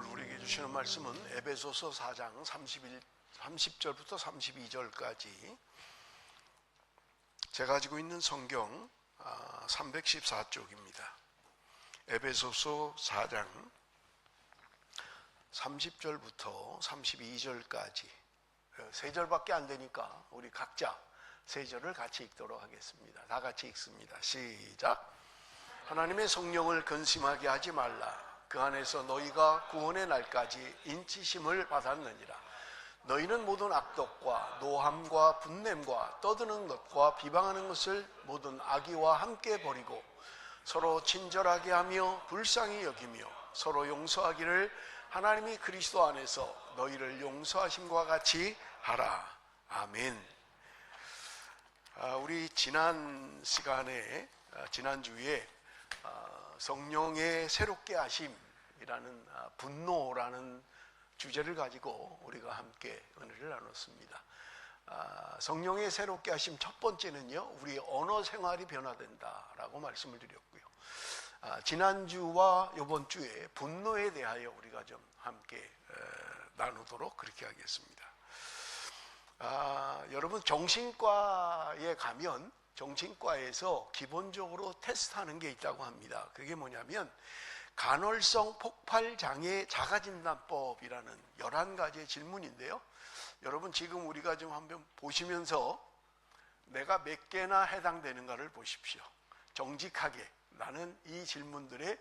오늘 우리에게 주시는 말씀은 에베소서 4장 30절부터 32절까지 제가 가지고 있는 성경 314쪽입니다. 에베소서 4장 30절부터 32절까지 3절밖에 안 되니까 우리 각자 3절을 같이 읽도록 하겠습니다. 다 같이 읽습니다. 시작. 하나님의 성령을 근심하게 하지 말라. 그 안에서 너희가 구원의 날까지 인치심을 받았느니라. 너희는 모든 악독과 노함과 분냄과 떠드는 것과 비방하는 것을 모든 악의와 함께 버리고 서로 친절하게 하며 불쌍히 여기며 서로 용서하기를 하나님이 그리스도 안에서 너희를 용서하심과 같이 하라. 아멘. 우리 지난 시간에 지난주에 성령의 새롭게 하심이라는 분노라는 주제를 가지고 우리가 함께 은혜를 나눴습니다. 성령의 새롭게 하심 첫 번째는요, 우리 언어 생활이 변화된다라고 말씀을 드렸고요. 지난주와 이번 주에 분노에 대하여 우리가 좀 함께 나누도록 그렇게 하겠습니다. 여러분, 정신과에 가면 정신과에서 기본적으로 테스트하는 게 있다고 합니다. 그게 뭐냐면 간헐성 폭발장애 자가진단법이라는 11가지의 질문인데요. 여러분, 지금 우리가 좀 한번 보시면서 내가 몇 개나 해당되는가를 보십시오. 정직하게 나는 이 질문들에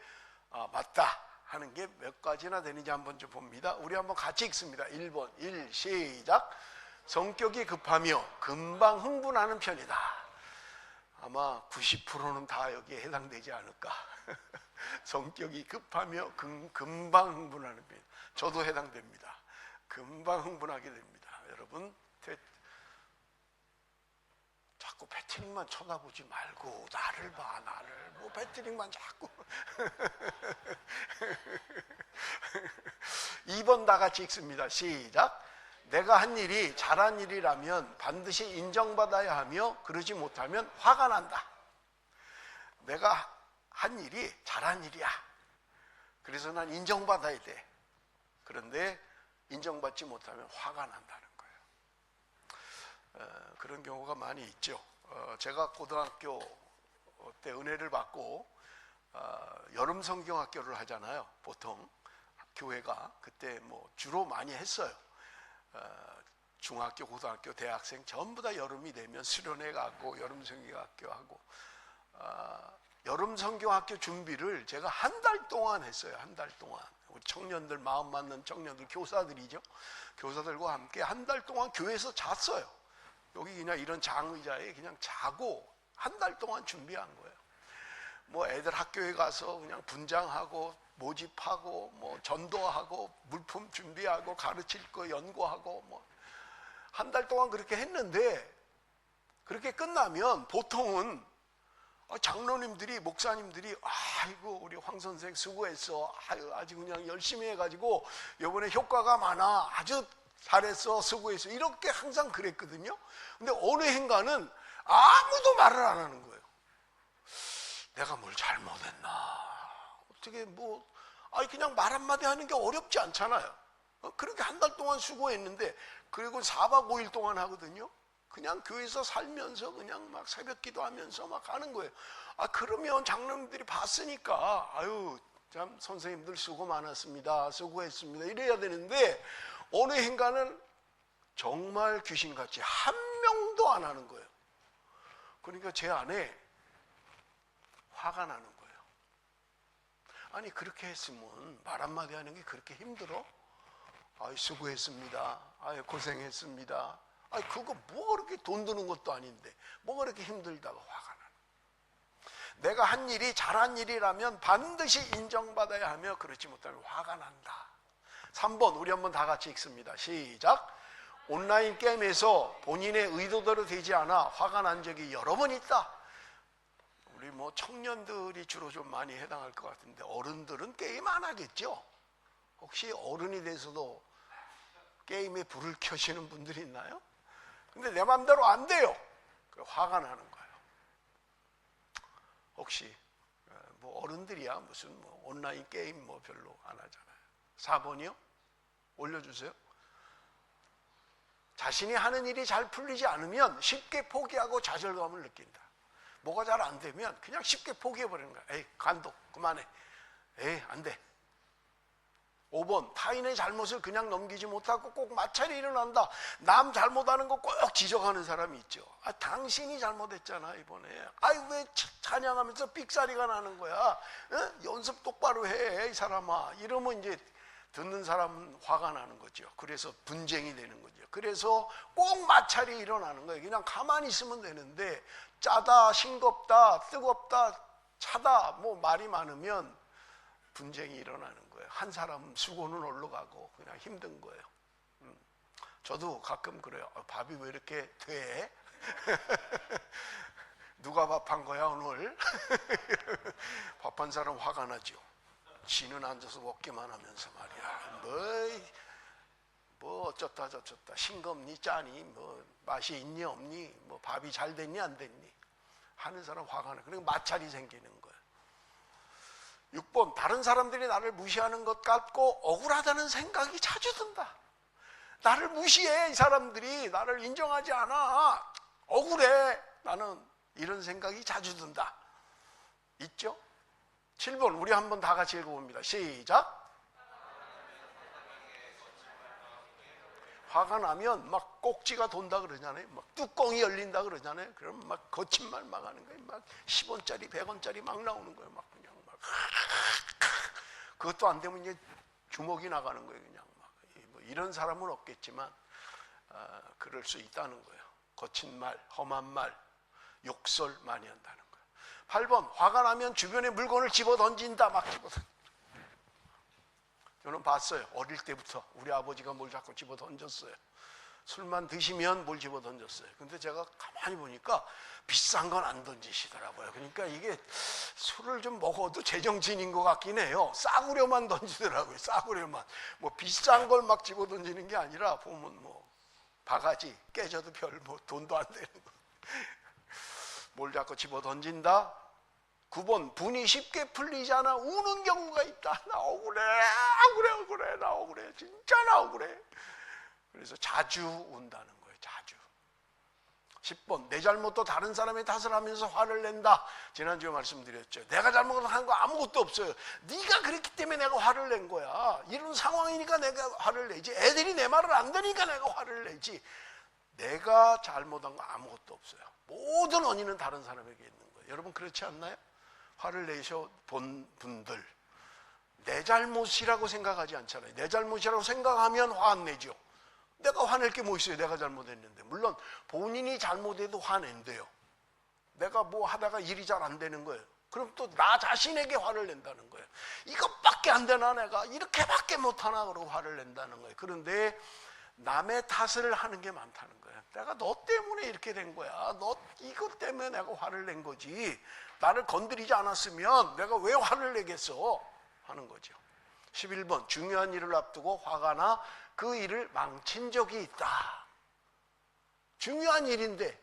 맞다 하는 게 몇 가지나 되는지 한번 좀 봅니다. 우리 한번 같이 읽습니다. 1번 1 시작. 성격이 급하며 금방 흥분하는 편이다. 아마 90%는 다 여기에 해당되지 않을까. 성격이 급하며 금방 흥분하는 편. 저도 해당됩니다. 금방 흥분하게 됩니다. 여러분, 자꾸 패트릭만 쳐다보지 말고 나를 봐, 나를. 뭐 패트릭만 자꾸. 2번 다 같이 읽습니다. 시작. 내가 한 일이 잘한 일이라면 반드시 인정받아야 하며 그러지 못하면 화가 난다. 내가 한 일이 잘한 일이야. 그래서 난 인정받아야 돼. 그런데 인정받지 못하면 화가 난다는 거예요. 그런 경우가 많이 있죠. 제가 고등학교 때 은혜를 받고 여름 성경학교를 하잖아요. 보통 교회가 그때 뭐 주로 많이 했어요. 중학교, 고등학교, 대학생 전부 다 여름이 되면 수련회 가고 여름 성경학교 하고 여름 성경학교 준비를 제가 한 달 동안 했어요. 한 달 동안. 우리 청년들, 마음 맞는 청년들, 교사들이죠. 교사들과 함께 한 달 동안 교회에서 잤어요. 여기 그냥 이런 장의자에 그냥 자고 한 달 동안 준비한 거예요. 뭐 애들 학교에 가서 그냥 분장하고 모집하고 뭐 전도하고 물품 준비하고 가르칠 거 연구하고 뭐 한 달 동안 그렇게 했는데, 그렇게 끝나면 보통은 장로님들이, 목사님들이 아이고 우리 황 선생 수고했어, 아주 그냥 열심히 해가지고 이번에 효과가 많아, 아주 잘했어, 수고했어, 이렇게 항상 그랬거든요. 근데 어느 해인가는 아무도 말을 안 하는 거예요. 내가 뭘 잘못했나, 어떻게 뭐 그냥 말 한마디 하는 게 어렵지 않잖아요. 그렇게 한 달 동안 수고했는데, 그리고 4박 5일 동안 하거든요. 그냥 교회에서 살면서 그냥 막 새벽 기도하면서 막 하는 거예요. 그러면 장로님들이 봤으니까 아유 참 선생님들 수고 많았습니다, 수고했습니다 이래야 되는데, 어느 해인가는 정말 귀신같이 한 명도 안 하는 거예요. 그러니까 제 안에 화가 나는 거예요. 아니, 그렇게 했으면 말 한마디 하는 게 그렇게 힘들어? 수고했습니다, 고생했습니다, 그거 뭐가 그렇게 돈 드는 것도 아닌데 뭐가 그렇게 힘들다고 화가 나는. 내가 한 일이 잘한 일이라면 반드시 인정받아야 하며 그렇지 못하면 화가 난다. 3번 우리 한번 다 같이 읽습니다. 시작. 온라인 게임에서 본인의 의도대로 되지 않아 화가 난 적이 여러 번 있다. 우리 뭐 청년들이 주로 좀 많이 해당할 것 같은데, 어른들은 게임 안 하겠죠? 혹시 어른이 돼서도 게임에 불을 켜시는 분들이 있나요? 근데 내 맘대로 안 돼요. 화가 나는 거예요. 혹시 뭐 어른들이야 무슨 뭐 온라인 게임 뭐 별로 안 하잖아요. 4번이요? 올려주세요. 자신이 하는 일이 잘 풀리지 않으면 쉽게 포기하고 좌절감을 느낀다. 뭐가 잘 안 되면 그냥 쉽게 포기해버리는 거야. 에이, 관둬. 그만해. 에이, 안 돼. 5번, 타인의 잘못을 그냥 넘기지 못하고 꼭 마찰이 일어난다. 남 잘못하는 거 꼭 지적하는 사람이 있죠. 아, 당신이 잘못했잖아 이번에. 아이, 왜 찬양하면서 삑사리가 나는 거야. 연습 똑바로 해, 이 사람아. 이러면 이제 듣는 사람은 화가 나는 거죠. 그래서 분쟁이 되는 거죠. 그래서 꼭 마찰이 일어나는 거예요. 그냥 가만히 있으면 되는데 짜다, 싱겁다, 뜨겁다, 차다, 뭐 말이 많으면 분쟁이 일어나는 거예요. 한 사람 수고는 올라가고 그냥 힘든 거예요. 저도 가끔 그래요. 밥이 왜 이렇게 돼? 누가 밥한 거야 오늘? 밥한 사람 화가 나죠. 지는 앉아서 먹기만 하면서 말이야. 뭐 어쩌다 저쩌다 싱겁니 짜니 뭐 맛이 있니 없니 뭐 밥이 잘 됐니 안 됐니 하는 사람 화가 나. 그리고 마찰이 생기는 거예요. 6번, 다른 사람들이 나를 무시하는 것 같고 억울하다는 생각이 자주 든다. 나를 무시해. 이 사람들이 나를 인정하지 않아. 억울해. 나는 이런 생각이 자주 든다. 있죠? 7번, 우리 한번 다 같이 읽어봅니다. 시작. 화가 나면 막 꼭지가 돈다 그러잖아요. 막 뚜껑이 열린다 그러잖아요. 그럼 막 거친 말 막 하는 거예요. 막 10원짜리, 100원짜리 막 나오는 거예요. 막 그냥 막. 그것도 안 되면 이제 주먹이 나가는 거예요. 그냥 막. 뭐 이런 사람은 없겠지만, 그럴 수 있다는 거예요. 거친 말, 험한 말, 욕설 많이 한다는 거예요. 8번, 화가 나면 주변에 물건을 집어 던진다. 막 집어 던진다. 저는 봤어요. 어릴 때부터 우리 아버지가 뭘 자꾸 집어 던졌어요. 술만 드시면 뭘 집어 던졌어요. 근데 제가 가만히 보니까 비싼 건 안 던지시더라고요. 그러니까 이게 술을 좀 먹어도 제정신인 것 같긴 해요. 싸구려만 던지더라고요. 싸구려만. 뭐 비싼 걸 막 집어 던지는 게 아니라 보면 뭐 바가지 깨져도 별 뭐 돈도 안 되는 거. 뭘 자꾸 집어 던진다. 9번, 분이 쉽게 풀리지 않아 우는 경우가 있다. 나 억울해, 나 억울해, 진짜 나 억울해. 그래서 자주 운다는 거예요. 자주. 10번, 내 잘못도 다른 사람의 탓을 하면서 화를 낸다. 지난주에 말씀드렸죠. 내가 잘못한 거 아무것도 없어요. 네가 그랬기 때문에 내가 화를 낸 거야. 이런 상황이니까 내가 화를 내지. 애들이 내 말을 안 들으니까 내가 화를 내지. 내가 잘못한 거 아무것도 없어요. 모든 원인은 다른 사람에게 있는 거예요. 여러분 그렇지 않나요? 화를 내셔 본 분들 내 잘못이라고 생각하지 않잖아요. 내 잘못이라고 생각하면 화 안 내죠. 내가 화낼 게 뭐 있어요. 내가 잘못했는데. 물론 본인이 잘못해도 화낸대요. 내가 뭐 하다가 일이 잘 안 되는 거예요. 그럼 또 나 자신에게 화를 낸다는 거예요. 이것밖에 안 되나 내가 이렇게밖에 못하나 그러고 화를 낸다는 거예요. 그런데 남의 탓을 하는 게 많다는 거예요. 내가 너 때문에 이렇게 된 거야. 너 이것 때문에 내가 화를 낸 거지. 나를 건드리지 않았으면 내가 왜 화를 내겠어? 하는 거죠. 11번, 중요한 일을 앞두고 화가 나 그 일을 망친 적이 있다. 중요한 일인데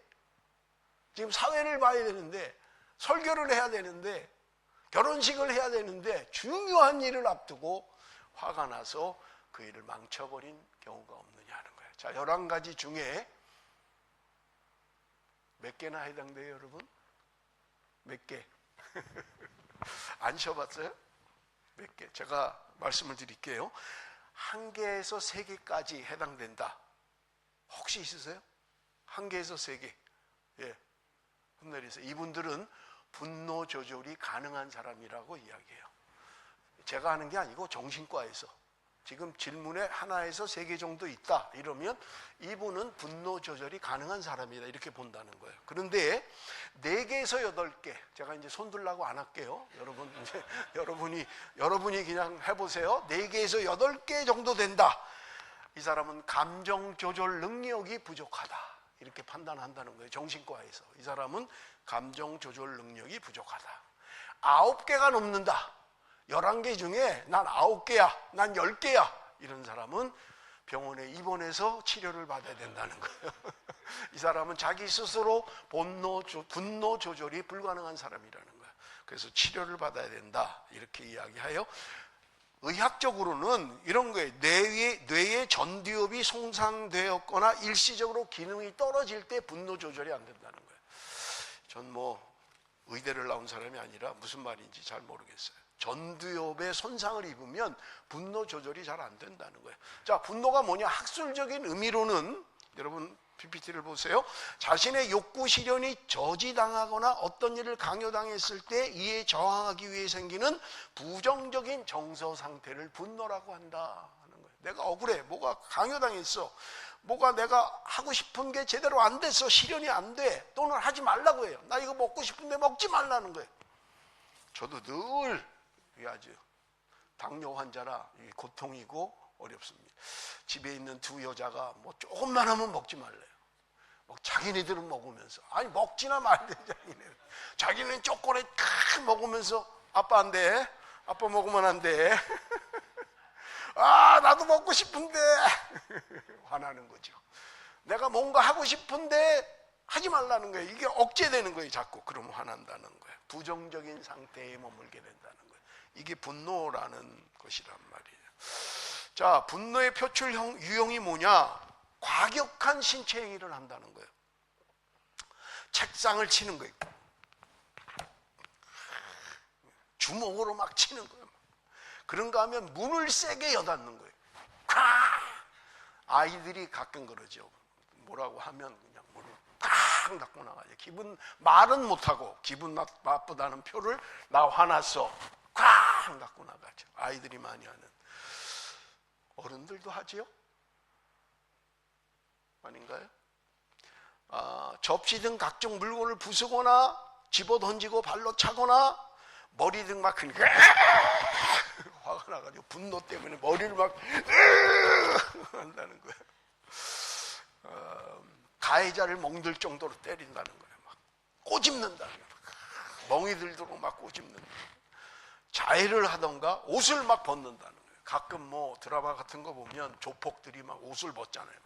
지금 사회를 봐야 되는데 설교를 해야 되는데 결혼식을 해야 되는데 중요한 일을 앞두고 화가 나서 그 일을 망쳐버린 경우가 없느냐는 거예요. 자, 11가지 중에 몇 개나 해당돼요, 여러분? 몇 개? 안 쉬어봤어요? 몇 개? 제가 말씀을 드릴게요. 1개에서 3개까지 해당된다. 혹시 있으세요? 1개에서 3개. 예. 흠내리세요. 이분들은 분노 조절이 가능한 사람이라고 이야기해요. 제가 하는 게 아니고 정신과에서. 지금 질문에 하나에서 3개 정도 있다 이러면 이분은 분노 조절이 가능한 사람이다 이렇게 본다는 거예요. 그런데 4개에서 8개 제가 이제 손 들라고 안 할게요. 여러분 이제 여러분이 그냥 해보세요. 4개에서 8개 정도 된다. 이 사람은 감정 조절 능력이 부족하다 이렇게 판단한다는 거예요. 정신과에서 이 사람은 감정 조절 능력이 부족하다. 9개가 넘는다. 11개 중에 난 9개야, 난 10개야 이런 사람은 병원에 입원해서 치료를 받아야 된다는 거예요. 이 사람은 자기 스스로 분노 조절이 불가능한 사람이라는 거예요. 그래서 치료를 받아야 된다 이렇게 이야기하여 의학적으로는 이런 거예요. 뇌의 전두엽이 손상되었거나 일시적으로 기능이 떨어질 때 분노 조절이 안 된다는 거예요. 전 뭐 의대를 나온 사람이 아니라 무슨 말인지 잘 모르겠어요. 전두엽에 손상을 입으면 분노 조절이 잘 안 된다는 거예요. 자, 분노가 뭐냐? 학술적인 의미로는 여러분 PPT를 보세요. 자신의 욕구 실현이 저지당하거나 어떤 일을 강요당했을 때 이에 저항하기 위해 생기는 부정적인 정서 상태를 분노라고 한다 하는 거예요. 내가 억울해. 뭐가 강요당했어. 뭐가 내가 하고 싶은 게 제대로 안 됐어. 실현이 안 돼. 또는 하지 말라고 해요. 나 이거 먹고 싶은데 먹지 말라는 거예요. 저도 늘 이게 아주 당뇨 환자라 고통이고 어렵습니다. 집에 있는 두 여자가 뭐 조금만 하면 먹지 말래요. 자기네들은 먹으면서, 아니 먹지나 말래. 자기네는 초콜릿 칵 먹으면서 아빠 안 돼. 아빠 먹으면 안 돼. 아, 나도 먹고 싶은데. 화나는 거죠. 내가 뭔가 하고 싶은데 하지 말라는 거예요. 이게 억제되는 거예요. 자꾸. 그러면 화난다는 거예요. 부정적인 상태에 머물게 된다는 거예요. 이게 분노라는 것이란 말이에요. 자, 분노의 표출 유형이 뭐냐? 과격한 신체 행위를 한다는 거예요. 책상을 치는 거예요. 주먹으로 막 치는 거예요. 그런가 하면 문을 세게 여닫는 거예요. 아이들이 가끔 그러죠. 뭐라고 하면 그냥 문을 탁 닫고 나가요. 말은 못하고 기분 나쁘다는 표를 나 화났어. 꽉 닫고 나가죠. 아이들이 많이 하는. 어른들도 하지요? 아닌가요? 접시 등 각종 물건을 부수거나 집어 던지고 발로 차거나 머리 등 막 크니까 화가 나가지고 분노 때문에 머리를 막 한다는 거예요. 가해자를 멍들 정도로 때린다는 거예요. 막 꼬집는다는 거예요. 멍이 들도록 막 꼬집는다. 자해를 하던가 옷을 막 벗는다는 거예요. 가끔 뭐 드라마 같은 거 보면 조폭들이 막 옷을 벗잖아요.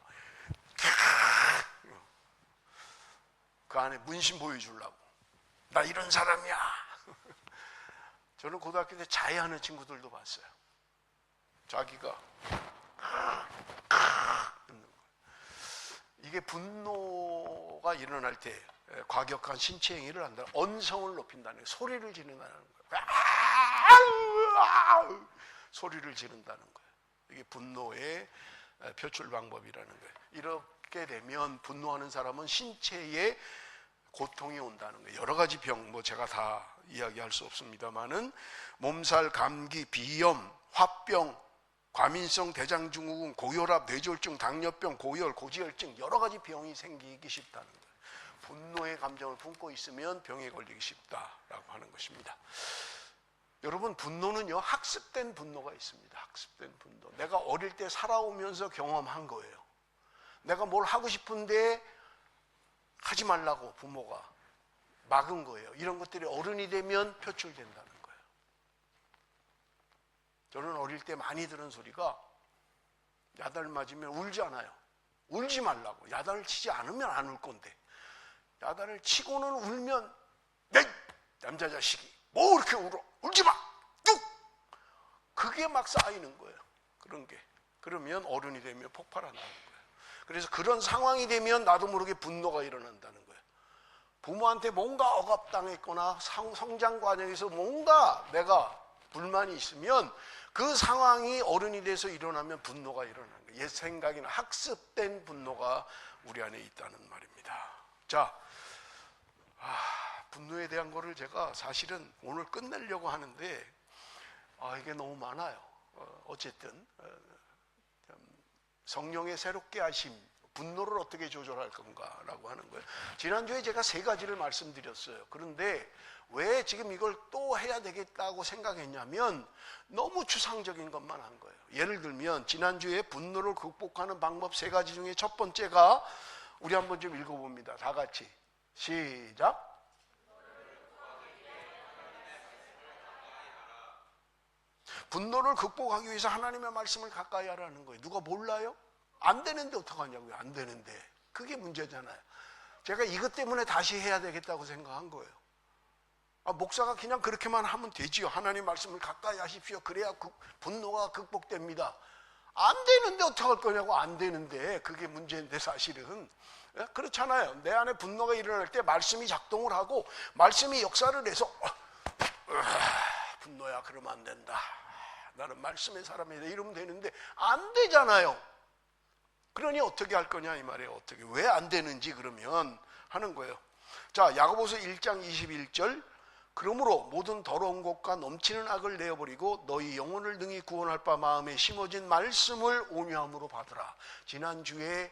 그 안에 문신 보여주려고. 나 이런 사람이야. 저는 고등학교 때 자해하는 친구들도 봤어요. 자기가 이게 분노가 일어날 때 과격한 신체 행위를 한다. 언성을 높인다는 거예요. 소리를 지른다는 거예요. 소리를 지른다는 거예요. 이게 분노의 표출 방법이라는 거예요. 이렇게 되면 분노하는 사람은 신체에 고통이 온다는 거예요. 여러 가지 병, 뭐 제가 다 이야기할 수 없습니다만은 몸살, 감기, 비염, 화병, 과민성 대장증후군, 고혈압, 뇌졸중, 당뇨병, 고열, 고지혈증 여러 가지 병이 생기기 쉽다는 거예요. 분노의 감정을 품고 있으면 병에 걸리기 쉽다라고 하는 것입니다. 여러분, 분노는요, 학습된 분노가 있습니다. 학습된 분노. 내가 어릴 때 살아오면서 경험한 거예요. 내가 뭘 하고 싶은데 하지 말라고 부모가 막은 거예요. 이런 것들이 어른이 되면 표출된다는 거예요. 저는 어릴 때 많이 들은 소리가 야단을 맞으면 울지 않아요. 울지 말라고. 야단을 치지 않으면 안 울 건데. 야단을 치고는 울면 내 남자 자식이 뭐 이렇게 울어. 울지 마. 뚝. 그게 막 쌓이는 거예요. 그런 게. 그러면 어른이 되면 폭발한다는 거예요. 그래서 그런 상황이 되면 나도 모르게 분노가 일어난다는 거예요. 부모한테 뭔가 억압당했거나 성장 과정에서 뭔가 내가 불만이 있으면 그 상황이 어른이 돼서 일어나면 분노가 일어나는 거예요. 옛 생각이나 학습된 분노가 우리 안에 있다는 말입니다. 자, 분노에 대한 거를 제가 사실은 오늘 끝내려고 하는데 이게 너무 많아요. 어쨌든 성령의 새롭게 하심, 분노를 어떻게 조절할 건가라고 하는 거예요. 지난주에 제가 3가지를 말씀드렸어요. 그런데 왜 지금 이걸 또 해야 되겠다고 생각했냐면 너무 추상적인 것만 한 거예요. 예를 들면 지난주에 분노를 극복하는 방법 3가지 중에 첫 번째가 우리 한번 좀 읽어봅니다. 다 같이 시작. 분노를 극복하기 위해서 하나님의 말씀을 가까이 하라는 거예요. 누가 몰라요? 안 되는데 어떡하냐고요. 안 되는데. 그게 문제잖아요. 제가 이것 때문에 다시 해야 되겠다고 생각한 거예요. 목사가 그냥 그렇게만 하면 되지요. 하나님 말씀을 가까이 하십시오. 그래야 분노가 극복됩니다. 안 되는데 어떡할 거냐고. 안 되는데 그게 문제인데 사실은. 그렇잖아요. 내 안에 분노가 일어날 때 말씀이 작동을 하고 말씀이 역사를 해서 분노야 그러면 안 된다. 나는 말씀의 사람이다 이러면 되는데 안 되잖아요. 그러니 어떻게 할 거냐 이 말이에요. 어떻게, 왜 안 되는지 그러면 하는 거예요. 자, 야고보서 1장 21절, 그러므로 모든 더러운 것과 넘치는 악을 내어버리고 너희 영혼을 능히 구원할 바 마음에 심어진 말씀을 온유함으로 받으라. 지난주에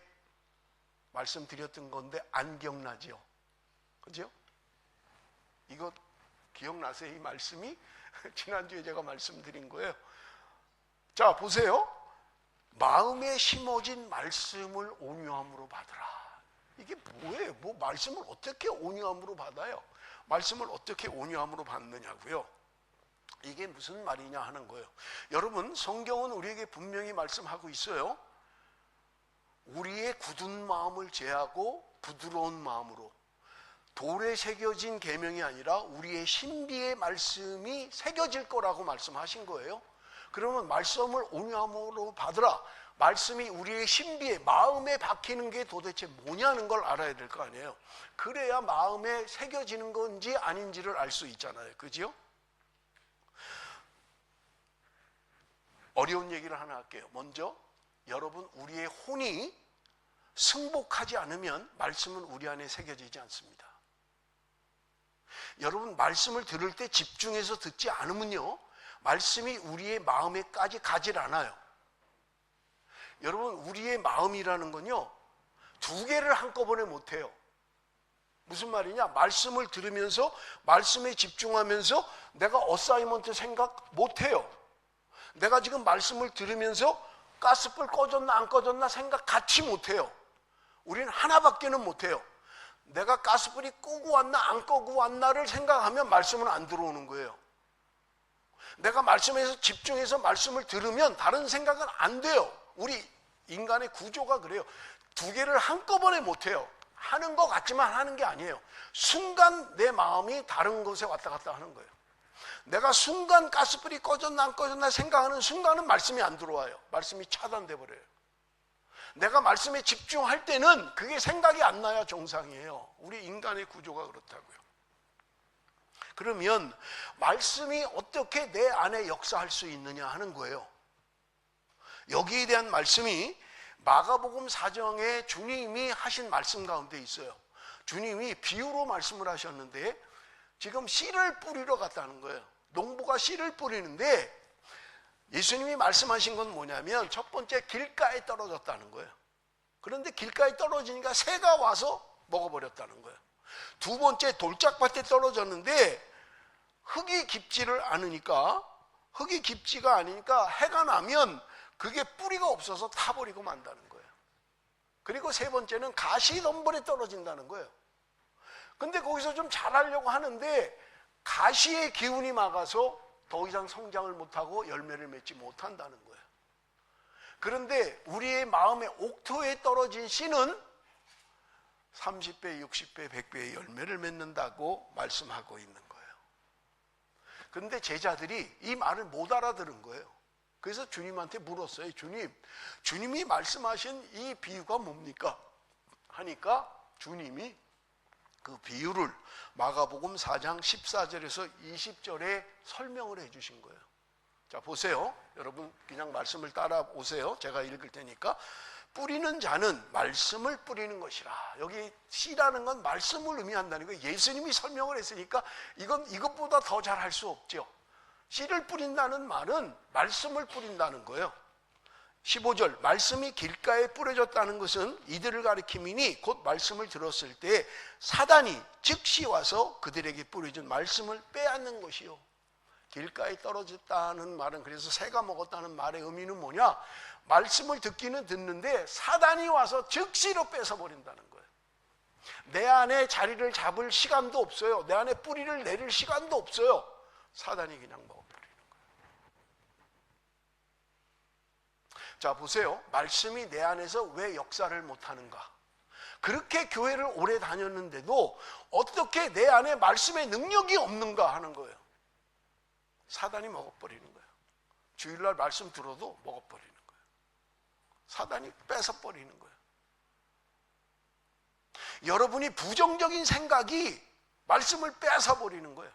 말씀드렸던 건데 안 기억나죠? 그죠? 이거 기억나세요? 이 말씀이 지난주에 제가 말씀드린 거예요. 자, 보세요. 마음에 심어진 말씀을 온유함으로 받으라. 이게 뭐예요? 말씀을 어떻게 온유함으로 받아요? 말씀을 어떻게 온유함으로 받느냐고요? 이게 무슨 말이냐 하는 거예요. 여러분, 성경은 우리에게 분명히 말씀하고 있어요. 우리의 굳은 마음을 제하고 부드러운 마음으로, 돌에 새겨진 계명이 아니라 우리의 신비의 말씀이 새겨질 거라고 말씀하신 거예요. 그러면 말씀을 온유함으로 받으라. 말씀이 우리의 신비에, 마음에 박히는 게 도대체 뭐냐는 걸 알아야 될 거 아니에요. 그래야 마음에 새겨지는 건지 아닌지를 알 수 있잖아요. 그죠? 어려운 얘기를 하나 할게요. 먼저 여러분, 우리의 혼이 승복하지 않으면 말씀은 우리 안에 새겨지지 않습니다. 여러분, 말씀을 들을 때 집중해서 듣지 않으면요, 말씀이 우리의 마음에까지 가질 않아요. 여러분, 우리의 마음이라는 건요, 두 개를 한꺼번에 못해요. 무슨 말이냐? 말씀을 들으면서 말씀에 집중하면서 내가 어사이먼트 생각 못해요. 내가 지금 말씀을 들으면서 가스불 꺼졌나 안 꺼졌나 생각 같이 못해요. 우리는 하나밖에는 못해요. 내가 가스불이 끄고 왔나 안 끄고 왔나를 생각하면 말씀은 안 들어오는 거예요. 내가 말씀에서 집중해서 말씀을 들으면 다른 생각은 안 돼요. 우리 인간의 구조가 그래요. 두 개를 한꺼번에 못해요. 하는 것 같지만 하는 게 아니에요. 순간 내 마음이 다른 곳에 왔다 갔다 하는 거예요. 내가 순간 가스불이 꺼졌나 안 꺼졌나 생각하는 순간은 말씀이 안 들어와요. 말씀이 차단돼 버려요. 내가 말씀에 집중할 때는 그게 생각이 안 나야 정상이에요. 우리 인간의 구조가 그렇다고요. 그러면 말씀이 어떻게 내 안에 역사할 수 있느냐 하는 거예요. 여기에 대한 말씀이 마가복음 4장에 주님이 하신 말씀 가운데 있어요. 주님이 비유로 말씀을 하셨는데 지금 씨를 뿌리러 갔다는 거예요. 농부가 씨를 뿌리는데 예수님이 말씀하신 건 뭐냐면 첫 번째, 길가에 떨어졌다는 거예요. 그런데 길가에 떨어지니까 새가 와서 먹어버렸다는 거예요. 두 번째, 돌짝밭에 떨어졌는데 흙이 깊지를 않으니까, 흙이 깊지가 않으니까 해가 나면 그게 뿌리가 없어서 타버리고 만다는 거예요. 그리고 세 번째는 가시덤불에 떨어진다는 거예요. 근데 거기서 좀 자라려고 하는데 가시의 기운이 막아서 더 이상 성장을 못하고 열매를 맺지 못한다는 거예요. 그런데 우리의 마음의 옥토에 떨어진 씨는 30배, 60배, 100배의 열매를 맺는다고 말씀하고 있는 거예요. 그런데 제자들이 이 말을 못 알아들은 거예요. 그래서 주님한테 물었어요. 주님이 말씀하신 이 비유가 뭡니까? 하니까 주님이 그 비유를 마가복음 4장 14절에서 20절에 설명을 해 주신 거예요. 자, 보세요. 여러분 그냥 말씀을 따라오세요. 제가 읽을 테니까. 뿌리는 자는 말씀을 뿌리는 것이라. 여기 씨라는 건 말씀을 의미한다는 거예요. 예수님이 설명을 했으니까 이것보다 더 잘할 수 없죠. 씨를 뿌린다는 말은 말씀을 뿌린다는 거예요. 15절, 말씀이 길가에 뿌려졌다는 것은 이들을 가리킴이니 곧 말씀을 들었을 때 사단이 즉시 와서 그들에게 뿌려진 말씀을 빼앗는 것이요. 길가에 떨어졌다는 말은, 그래서 새가 먹었다는 말의 의미는 뭐냐? 말씀을 듣기는 듣는데 사단이 와서 즉시로 뺏어버린다는 거예요. 내 안에 자리를 잡을 시간도 없어요. 내 안에 뿌리를 내릴 시간도 없어요. 사단이 그냥 먹어버리는 거예요. 자, 보세요. 말씀이 내 안에서 왜 역사를 못하는가? 그렇게 교회를 오래 다녔는데도 어떻게 내 안에 말씀의 능력이 없는가 하는 거예요. 사단이 먹어버리는 거예요. 주일날 말씀 들어도 먹어버리는 거예요. 사단이 뺏어버리는 거예요. 여러분이 부정적인 생각이 말씀을 뺏어버리는 거예요.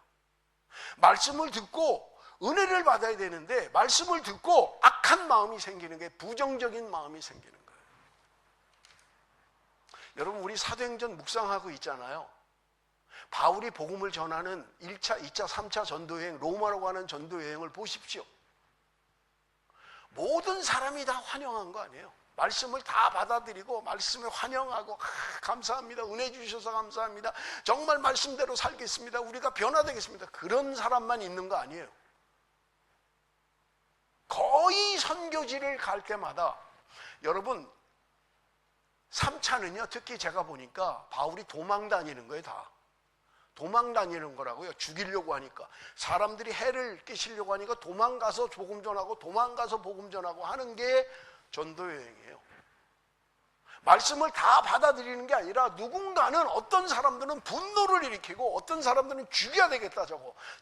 말씀을 듣고 은혜를 받아야 되는데 말씀을 듣고 악한 마음이 생기는 게 부정적인 마음이 생기는 거예요. 여러분, 우리 사도행전 묵상하고 있잖아요. 바울이 복음을 전하는 1차, 2차, 3차 전도여행, 로마로 가는 전도여행을 보십시오. 모든 사람이 다 환영한 거 아니에요. 말씀을 다 받아들이고 말씀을 환영하고 감사합니다. 은혜 주셔서 감사합니다. 정말 말씀대로 살겠습니다. 우리가 변화되겠습니다. 그런 사람만 있는 거 아니에요. 거의 선교지를 갈 때마다 여러분 3차는요 특히 제가 보니까 바울이 도망 다니는 거예요. 다 도망 다니는 거라고요. 죽이려고 하니까 사람들이 해를 끼치려고 하니까 도망가서 복음 전하고 도망가서 복음 전하고 하는 게 전도여행이에요. 말씀을 다 받아들이는 게 아니라 누군가는 어떤 사람들은 분노를 일으키고 어떤 사람들은 죽여야 되겠다.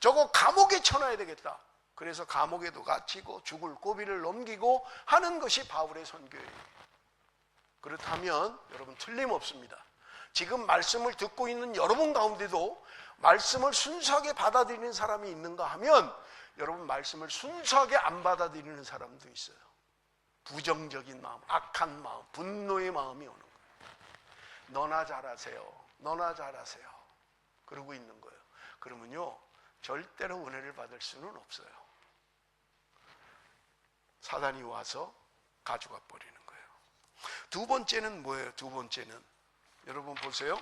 저거 감옥에 쳐놔야 되겠다. 그래서 감옥에도 갇히고 죽을 고비를 넘기고 하는 것이 바울의 선교예요. 그렇다면 여러분 틀림없습니다. 지금 말씀을 듣고 있는 여러분 가운데도 말씀을 순수하게 받아들이는 사람이 있는가 하면 여러분 말씀을 순수하게 안 받아들이는 사람도 있어요. 부정적인 마음, 악한 마음, 분노의 마음이 오는 거예요. 너나 잘하세요. 너나 잘하세요. 그러고 있는 거예요. 그러면요 절대로 은혜를 받을 수는 없어요. 사단이 와서 가져가 버리는 거예요. 두 번째는 뭐예요? 두 번째는 여러분 보세요.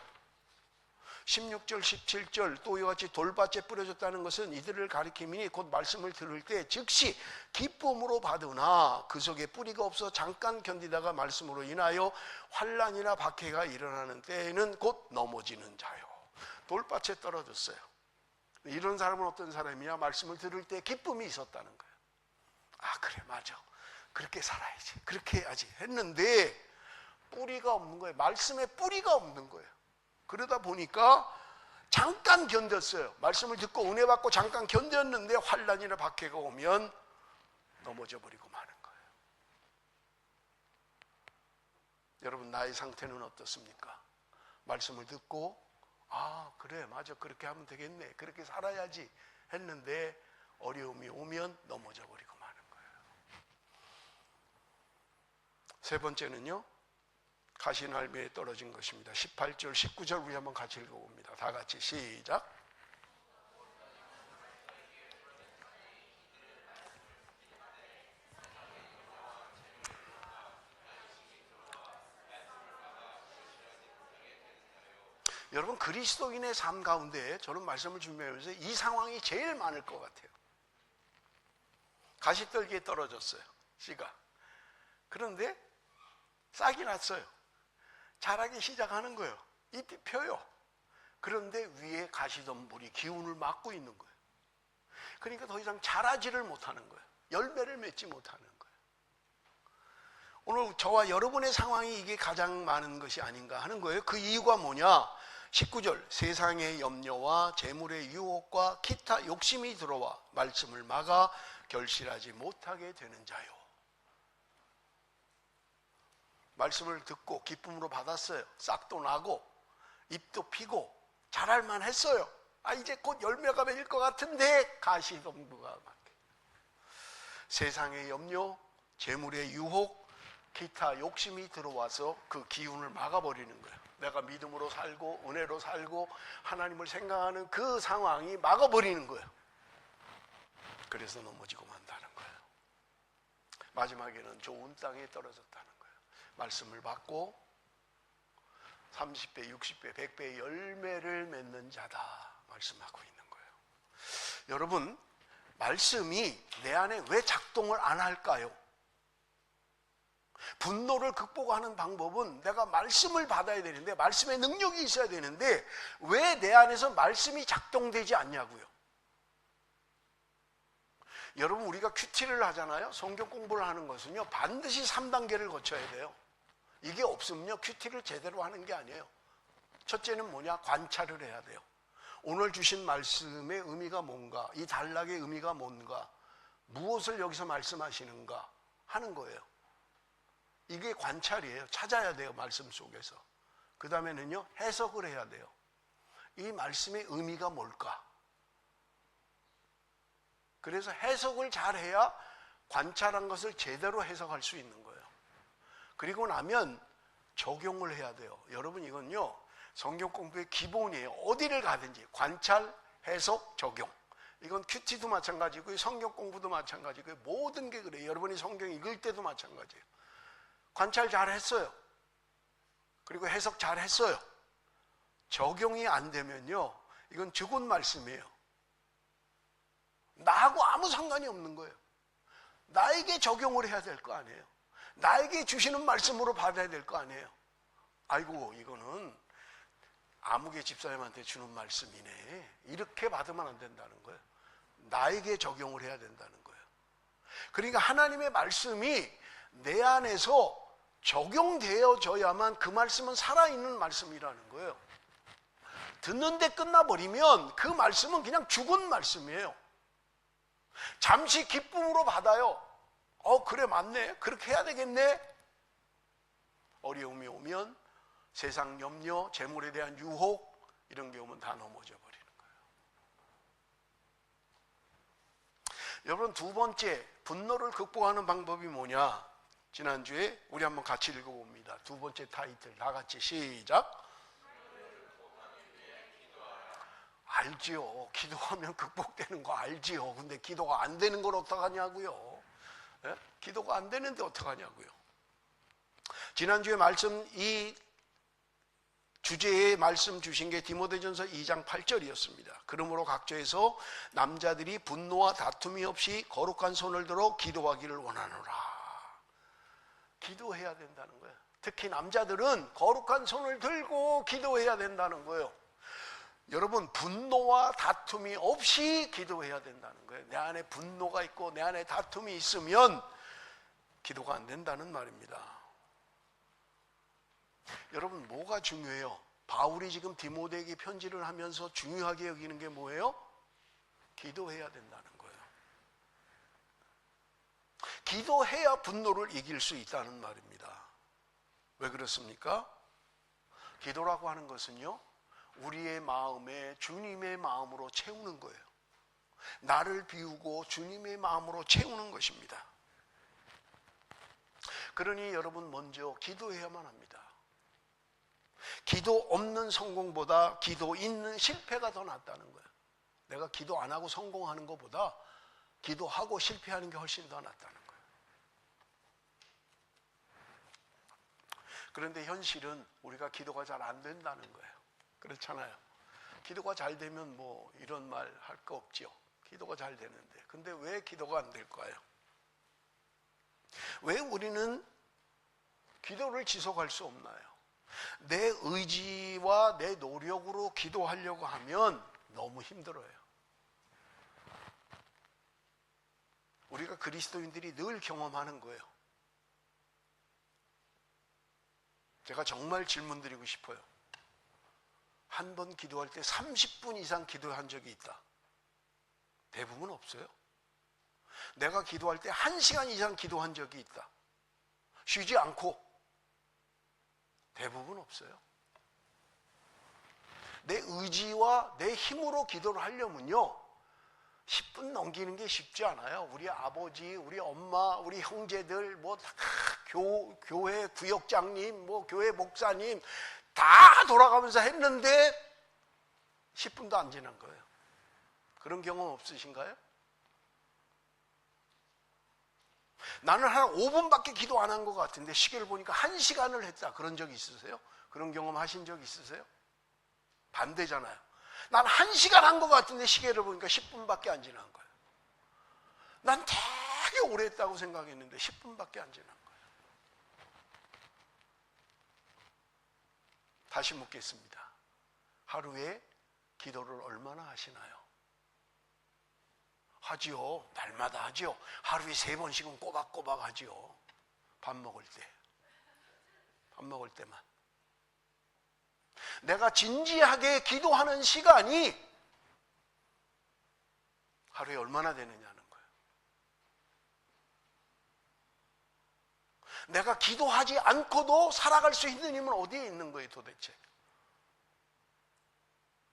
16절 17절 또 이와 같이 돌밭에 뿌려졌다는 것은 이들을 가리킴이니 곧 말씀을 들을 때 즉시 기쁨으로 받으나 그 속에 뿌리가 없어 잠깐 견디다가 말씀으로 인하여 환난이나 박해가 일어나는 때에는 곧 넘어지는 자요. 돌밭에 떨어졌어요. 이런 사람은 어떤 사람이냐? 말씀을 들을 때 기쁨이 있었다는 거예요. 아 그래 맞아 그렇게 살아야지 그렇게 해야지 했는데 뿌리가 없는 거예요. 말씀에 뿌리가 없는 거예요. 그러다 보니까 잠깐 견뎠어요. 말씀을 듣고 은혜 받고 잠깐 견뎠는데 환난이나 박해가 오면 넘어져 버리고 마는 거예요. 여러분 나의 상태는 어떻습니까? 말씀을 듣고 아 그래 맞아 그렇게 하면 되겠네 그렇게 살아야지 했는데 어려움이 오면 넘어져 버리고 마는 거예요. 세 번째는요 가시날개에 떨어진 것입니다. 18절 19절 우리 한번 같이 읽어봅니다. 다 같이 시작. 여러분 그리스도인의 삶 가운데 저는 말씀을 준비하면서 이 상황이 제일 많을 것 같아요. 가시떨기에 떨어졌어요. 씨가. 그런데 싹이 났어요. 자라기 시작하는 거예요. 잎이 펴요. 그런데 위에 가시덤불이 기운을 막고 있는 거예요. 그러니까 더 이상 자라지를 못하는 거예요. 열매를 맺지 못하는 거예요. 오늘 저와 여러분의 상황이 이게 가장 많은 것이 아닌가 하는 거예요. 그 이유가 뭐냐? 19절 세상의 염려와 재물의 유혹과 기타 욕심이 들어와 말씀을 막아 결실하지 못하게 되는 자요. 말씀을 듣고 기쁨으로 받았어요. 싹도 나고 잎도 피고 자랄만 했어요. 아 이제 곧 열매가 맺을 것 같은데 가시덤불가 막혀. 세상의 염려, 재물의 유혹, 기타 욕심이 들어와서 그 기운을 막아버리는 거예요. 내가 믿음으로 살고 은혜로 살고 하나님을 생각하는 그 상황이 막아버리는 거예요. 그래서 넘어지고 만다는 거예요. 마지막에는 좋은 땅에 떨어졌다는 거예요. 말씀을 받고 30배, 60배, 100배의 열매를 맺는 자다 말씀하고 있는 거예요. 여러분 말씀이 내 안에 왜 작동을 안 할까요? 분노를 극복하는 방법은 내가 말씀을 받아야 되는데 말씀의 능력이 있어야 되는데 왜 내 안에서 말씀이 작동되지 않냐고요. 여러분 우리가 큐티를 하잖아요. 성경 공부를 하는 것은요 반드시 3단계를 거쳐야 돼요. 이게 없으면요 큐티를 제대로 하는 게 아니에요. 첫째는 뭐냐? 관찰을 해야 돼요. 오늘 주신 말씀의 의미가 뭔가, 이 단락의 의미가 뭔가, 무엇을 여기서 말씀하시는가 하는 거예요. 이게 관찰이에요. 찾아야 돼요, 말씀 속에서. 그 다음에는요, 해석을 해야 돼요. 이 말씀의 의미가 뭘까? 그래서 해석을 잘해야 관찰한 것을 제대로 해석할 수 있는 거예요. 그리고 나면 적용을 해야 돼요. 여러분, 이건요, 성경 공부의 기본이에요. 어디를 가든지 관찰, 해석, 적용. 이건 큐티도 마찬가지고요, 성경 공부도 마찬가지고요, 모든 게 그래요. 여러분이 성경 읽을 때도 마찬가지예요. 관찰 잘 했어요. 그리고 해석 잘 했어요. 적용이 안 되면요, 이건 죽은 말씀이에요. 나하고 아무 상관이 없는 거예요. 나에게 적용을 해야 될 거 아니에요. 나에게 주시는 말씀으로 받아야 될 거 아니에요. 아이고, 이거는 아무개 집사님한테 주는 말씀이네. 이렇게 받으면 안 된다는 거예요. 나에게 적용을 해야 된다는 거예요. 그러니까 하나님의 말씀이 내 안에서 적용되어져야만 그 말씀은 살아있는 말씀이라는 거예요. 듣는데 끝나버리면 그 말씀은 그냥 죽은 말씀이에요. 잠시 기쁨으로 받아요. 그래, 맞네. 그렇게 해야 되겠네. 어려움이 오면 세상 염려, 재물에 대한 유혹, 이런 게 오면 다 넘어져 버리는 거예요. 여러분, 두 번째, 분노를 극복하는 방법이 뭐냐? 지난주에 우리 한번 같이 읽어봅니다. 두 번째 타이틀, 다 같이 시작. 알지요. 기도하면 극복되는 거 알지요. 근데 기도가 안 되는 걸 어떡하냐고요. 예? 기도가 안 되는데 어떡하냐고요. 지난주에 말씀, 이 주제의 말씀 주신 게 디모데전서 2장 8절이었습니다. 그러므로 각처에서 남자들이 분노와 다툼이 없이 거룩한 손을 들어 기도하기를 원하노라. 기도해야 된다는 거예요. 특히 남자들은 거룩한 손을 들고 기도해야 된다는 거예요. 여러분, 분노와 다툼이 없이 기도해야 된다는 거예요. 내 안에 분노가 있고 내 안에 다툼이 있으면 기도가 안 된다는 말입니다. 여러분, 뭐가 중요해요? 바울이 지금 디모데에게 편지를 하면서 중요하게 여기는 게 뭐예요? 기도해야 된다는 거예요. 기도해야 분노를 이길 수 있다는 말입니다. 왜 그렇습니까? 기도라고 하는 것은요, 우리의 마음에 주님의 마음으로 채우는 거예요. 나를 비우고 주님의 마음으로 채우는 것입니다. 그러니 여러분, 먼저 기도해야만 합니다. 기도 없는 성공보다 기도 있는 실패가 더 낫다는 거예요. 내가 기도 안 하고 성공하는 것보다 기도하고 실패하는 게 훨씬 더 낫다는 거예요. 그런데 현실은 우리가 기도가 잘 안 된다는 거예요. 그렇잖아요. 기도가 잘 되면 뭐 이런 말 할 거 없지요. 기도가 잘 되는데. 근데 왜 기도가 안 될까요? 왜 우리는 기도를 지속할 수 없나요? 내 의지와 내 노력으로 기도하려고 하면 너무 힘들어요. 우리가 그리스도인들이 늘 경험하는 거예요. 제가 정말 질문 드리고 싶어요. 한 번 기도할 때 30분 이상 기도한 적이 있다. 대부분 없어요. 내가 기도할 때 1시간 이상 기도한 적이 있다. 쉬지 않고. 대부분 없어요. 내 의지와 내 힘으로 기도를 하려면요, 10분 넘기는 게 쉽지 않아요. 우리 아버지, 우리 엄마, 우리 형제들, 뭐 다 교회 구역장님, 뭐 교회 목사님 다 돌아가면서 했는데 10분도 안 지난 거예요. 그런 경험 없으신가요? 나는 한 5분밖에 기도 안 한 것 같은데 시계를 보니까 1시간을 했다. 그런 적 있으세요? 그런 경험 하신 적 있으세요? 반대잖아요. 난 1시간 한 것 같은데 시계를 보니까 10분밖에 안 지난 거예요. 난 되게 오래 했다고 생각했는데 10분밖에 안 지난 거예요. 다시 묻겠습니다. 하루에 기도를 얼마나 하시나요? 하지요. 날마다 하지요. 하루에 3번씩은 꼬박꼬박 하지요. 밥 먹을 때. 밥 먹을 때만. 내가 진지하게 기도하는 시간이 하루에 얼마나 되느냐는 거예요. 내가 기도하지 않고도 살아갈 수 있는 힘은 어디에 있는 거예요 도대체?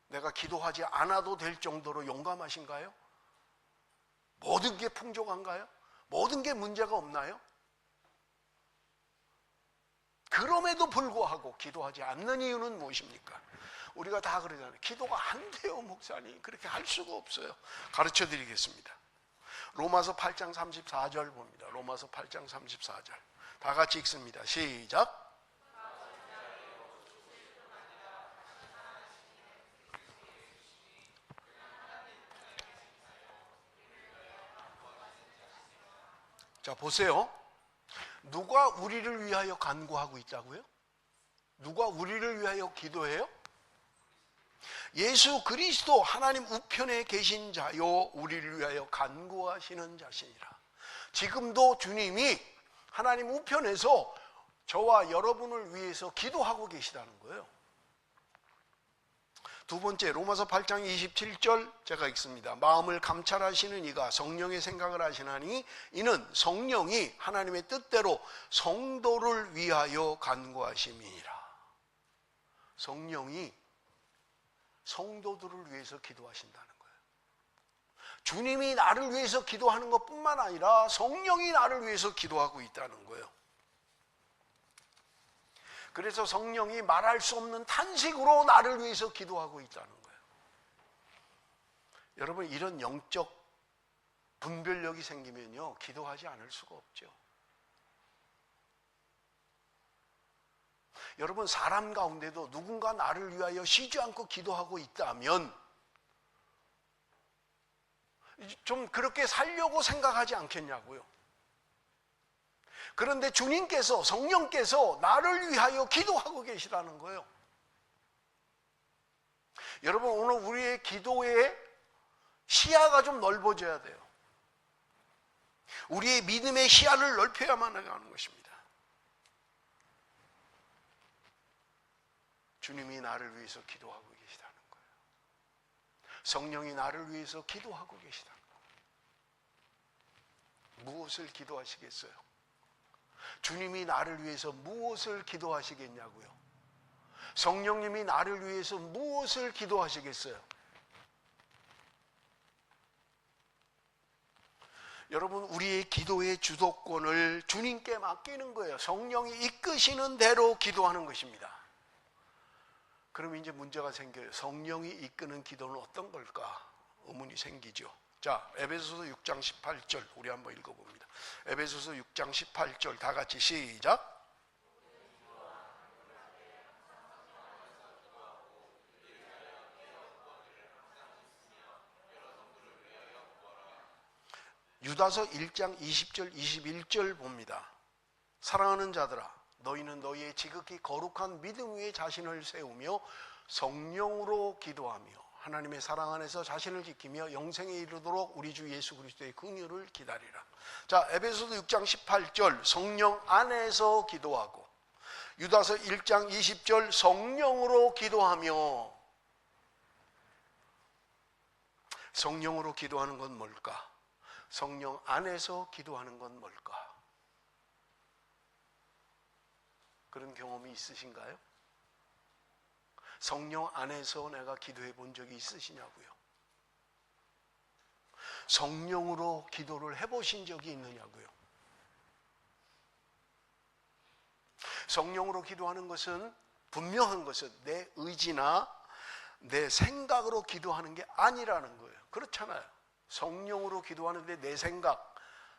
내가 기도하지 않아도 될 정도로 용감하신가요? 모든 게 풍족한가요? 모든 게 문제가 없나요? 그럼에도 불구하고 기도하지 않는 이유는 무엇입니까? 우리가 다 그러잖아요. 기도가 안 돼요 목사님. 그렇게 할 수가 없어요. 가르쳐 드리겠습니다. 로마서 8장 34절 봅니다. 로마서 8장 34절 다 같이 읽습니다. 시작. 자 보세요. 누가 우리를 위하여 간구하고 있다고요? 누가 우리를 위하여 기도해요? 예수 그리스도 하나님 우편에 계신 자요 우리를 위하여 간구하시는 자시니라. 지금도 주님이 하나님 우편에서 저와 여러분을 위해서 기도하고 계시다는 거예요. 두 번째 로마서 8장 27절 제가 읽습니다. 마음을 감찰하시는 이가 성령의 생각을 하시나니 이는 성령이 하나님의 뜻대로 성도를 위하여 간구하심이니라. 성령이 성도들을 위해서 기도하신다는 거예요. 주님이 나를 위해서 기도하는 것뿐만 아니라 성령이 나를 위해서 기도하고 있다는 거예요. 그래서 성령이 말할 수 없는 탄식으로 나를 위해서 기도하고 있다는 거예요. 여러분 이런 영적 분별력이 생기면요 기도하지 않을 수가 없죠. 여러분 사람 가운데도 누군가 나를 위하여 쉬지 않고 기도하고 있다면 좀 그렇게 살려고 생각하지 않겠냐고요. 그런데 주님께서 성령께서 나를 위하여 기도하고 계시다는 거예요. 여러분 오늘 우리의 기도의 시야가 좀 넓어져야 돼요. 우리의 믿음의 시야를 넓혀야만 하는 것입니다. 주님이 나를 위해서 기도하고 계시다는 거예요. 성령이 나를 위해서 기도하고 계시다는 거예요. 무엇을 기도하시겠어요? 주님이 나를 위해서 무엇을 기도하시겠냐고요? 성령님이 나를 위해서 무엇을 기도하시겠어요? 여러분 우리의 기도의 주도권을 주님께 맡기는 거예요. 성령이 이끄시는 대로 기도하는 것입니다. 그럼 이제 문제가 생겨요. 성령이 이끄는 기도는 어떤 걸까? 의문이 생기죠. 자, 에베소서 6장 18절 우리 한번 읽어봅니다. 에베소서 6장 18절 다 같이 시작. 유다서 1장 20절 21절 봅니다. 사랑하는 자들아 너희는 너희의 지극히 거룩한 믿음 위에 자신을 세우며 성령으로 기도하며 하나님의 사랑 안에서 자신을 지키며 영생에 이르도록 우리 주 예수 그리스도의 긍휼을 기다리라. 자, 에베소서 6장 18절 성령 안에서 기도하고 유다서 1장 20절 성령으로 기도하며. 성령으로 기도하는 건 뭘까? 성령 안에서 기도하는 건 뭘까? 그런 경험이 있으신가요? 성령 안에서 내가 기도해 본 적이 있으시냐고요? 성령으로 기도를 해보신 적이 있느냐고요? 성령으로 기도하는 것은 분명한 것은 내 의지나 내 생각으로 기도하는 게 아니라는 거예요. 그렇잖아요. 성령으로 기도하는데 내 생각,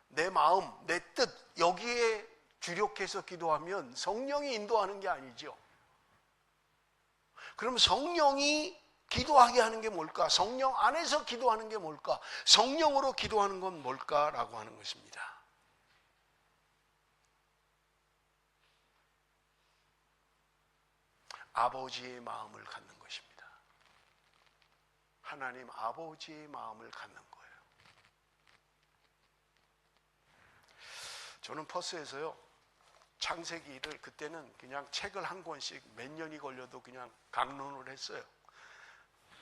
내 마음, 내 뜻 여기에 주력해서 기도하면 성령이 인도하는 게 아니죠. 그럼 성령이 기도하게 하는 게 뭘까? 성령 안에서 기도하는 게 뭘까? 성령으로 기도하는 건 뭘까라고 하는 것입니다. 아버지의 마음을 갖는 것입니다. 하나님 아버지의 마음을 갖는 거예요. 저는 퍼스에서요 창세기를 그때는 그냥 책을 한 권씩 몇 년이 걸려도 그냥 강론을 했어요.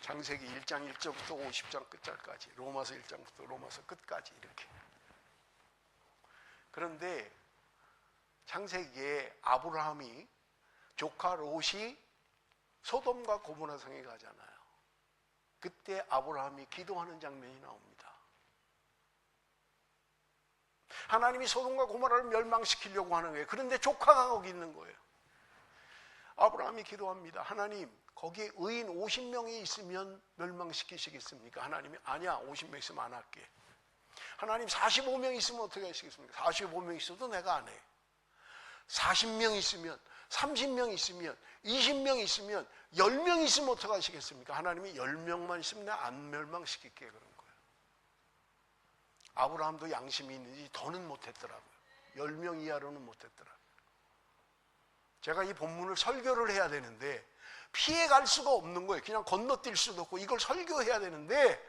창세기 1장 1절부터 50장 끝절까지, 로마서 1장부터 로마서 끝까지 이렇게. 그런데 창세기에 아브라함이 조카 롯이 소돔과 고모라 성에 가잖아요. 그때 아브라함이 기도하는 장면이 나옵니다. 하나님이 소돔과 고모라를 멸망시키려고 하는 거예요. 그런데 조카가 거기 있는 거예요. 아브라함이 기도합니다. 하나님, 거기에 의인 50명이 있으면 멸망시키시겠습니까? 하나님이 아니야, 50명 있으면 안 할게. 하나님, 45명 있으면 어떻게 하시겠습니까? 45명 있어도 내가 안 해. 40명 있으면, 30명 있으면, 20명 있으면, 10명 있으면 어떻게 하시겠습니까? 하나님이 10명만 있으면 내가 안 멸망시킬게 그런 거예요. 아브라함도 양심이 있는지 더는 못했더라고요. 10명 이하로는 못했더라고요. 제가 이 본문을 설교를 해야 되는데 피해갈 수가 없는 거예요. 그냥 건너뛸 수도 없고 이걸 설교해야 되는데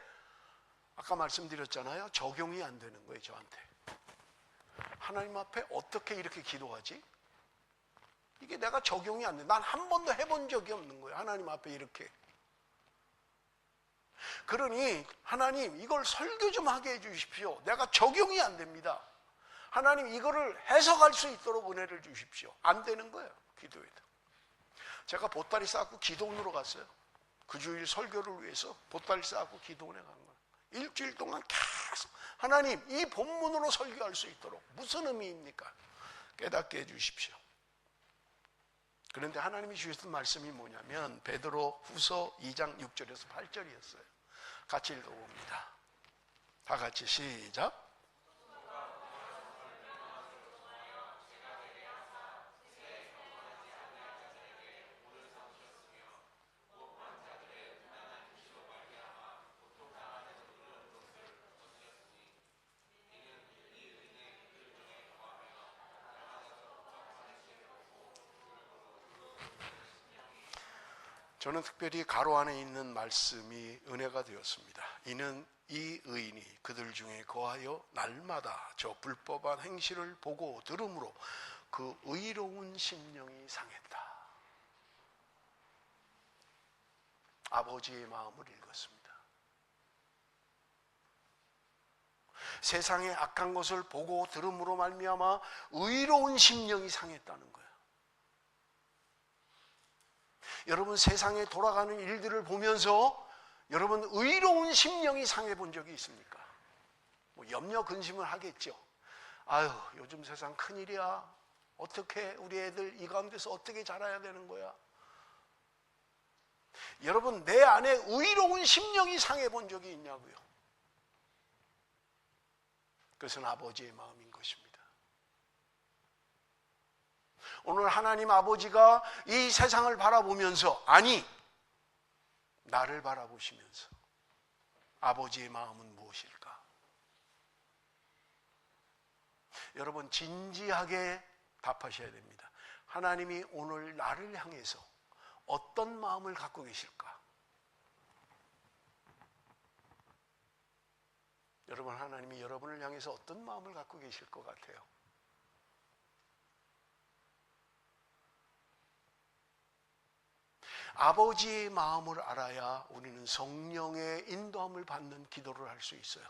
아까 말씀드렸잖아요. 적용이 안 되는 거예요, 저한테. 하나님 앞에 어떻게 이렇게 기도하지? 이게 내가 적용이 안 돼. 난 한 번도 해본 적이 없는 거예요. 하나님 앞에 이렇게. 그러니 하나님 이걸 설교 좀 하게 해주십시오. 내가 적용이 안 됩니다. 하나님 이거를 해석할 수 있도록 은혜를 주십시오. 안 되는 거예요, 기도에도. 제가 보따리 싸고 기도원으로 갔어요. 그 주일 설교를 위해서 보따리 싸고 기도원에 간 거예요. 일주일 동안 계속 하나님 이 본문으로 설교할 수 있도록 무슨 의미입니까? 깨닫게 해주십시오. 그런데 하나님이 주셨던 말씀이 뭐냐면 베드로 후서 2장 6절에서 8절이었어요. 같이 읽어봅니다. 다 같이 시작. 저는 특별히 가로 안에 있는 말씀이 은혜가 되었습니다. 이는 이 의인이 그들 중에 거하여 날마다 저 불법한 행실을 보고 들음으로 그 의로운 심령이 상했다. 아버지의 마음을 읽었습니다. 세상의 악한 것을 보고 들음으로 말미암아 의로운 심령이 상했다는 거예요. 여러분 세상에 돌아가는 일들을 보면서 여러분 의로운 심령이 상해 본 적이 있습니까? 뭐 염려 근심을 하겠죠. 아유 요즘 세상 큰일이야. 어떻게 우리 애들 이 가운데서 어떻게 자라야 되는 거야? 여러분 내 안에 의로운 심령이 상해 본 적이 있냐고요? 그것은 아버지의 마음인 것입니다. 오늘 하나님 아버지가 이 세상을 바라보면서 아니 나를 바라보시면서 아버지의 마음은 무엇일까? 여러분 진지하게 답하셔야 됩니다. 하나님이 오늘 나를 향해서 어떤 마음을 갖고 계실까? 여러분 하나님이 여러분을 향해서 어떤 마음을 갖고 계실 것 같아요? 아버지의 마음을 알아야 우리는 성령의 인도함을 받는 기도를 할 수 있어요.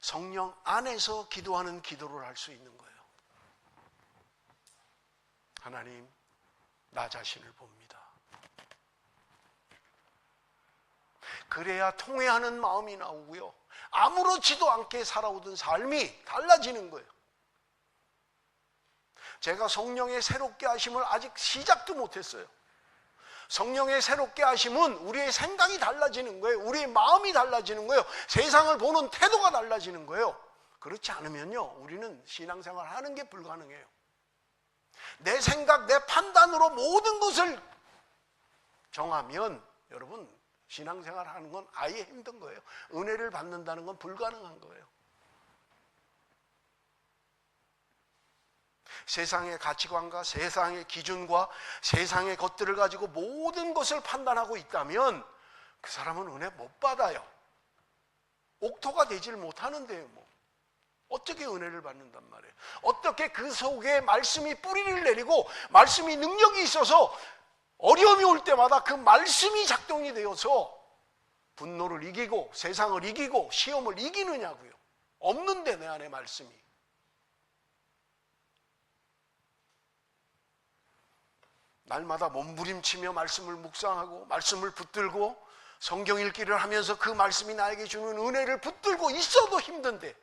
성령 안에서 기도하는 기도를 할 수 있는 거예요. 하나님, 나 자신을 봅니다. 그래야 통회하는 마음이 나오고요. 아무렇지도 않게 살아오던 삶이 달라지는 거예요. 제가 성령의 새롭게 하심을 아직 시작도 못했어요. 성령의 새롭게 하심은 우리의 생각이 달라지는 거예요. 우리의 마음이 달라지는 거예요. 세상을 보는 태도가 달라지는 거예요. 그렇지 않으면요, 우리는 신앙생활 하는 게 불가능해요. 내 생각, 내 판단으로 모든 것을 정하면 여러분 신앙생활 하는 건 아예 힘든 거예요. 은혜를 받는다는 건 불가능한 거예요. 세상의 가치관과 세상의 기준과 세상의 것들을 가지고 모든 것을 판단하고 있다면 그 사람은 은혜 못 받아요. 옥토가 되질 못하는데요. 뭐. 어떻게 은혜를 받는단 말이에요? 어떻게 그 속에 말씀이 뿌리를 내리고 말씀이 능력이 있어서 어려움이 올 때마다 그 말씀이 작동이 되어서 분노를 이기고 세상을 이기고 시험을 이기느냐고요. 없는데 내 안에 말씀이. 날마다 몸부림치며 말씀을 묵상하고 말씀을 붙들고 성경 읽기를 하면서 그 말씀이 나에게 주는 은혜를 붙들고 있어도 힘든데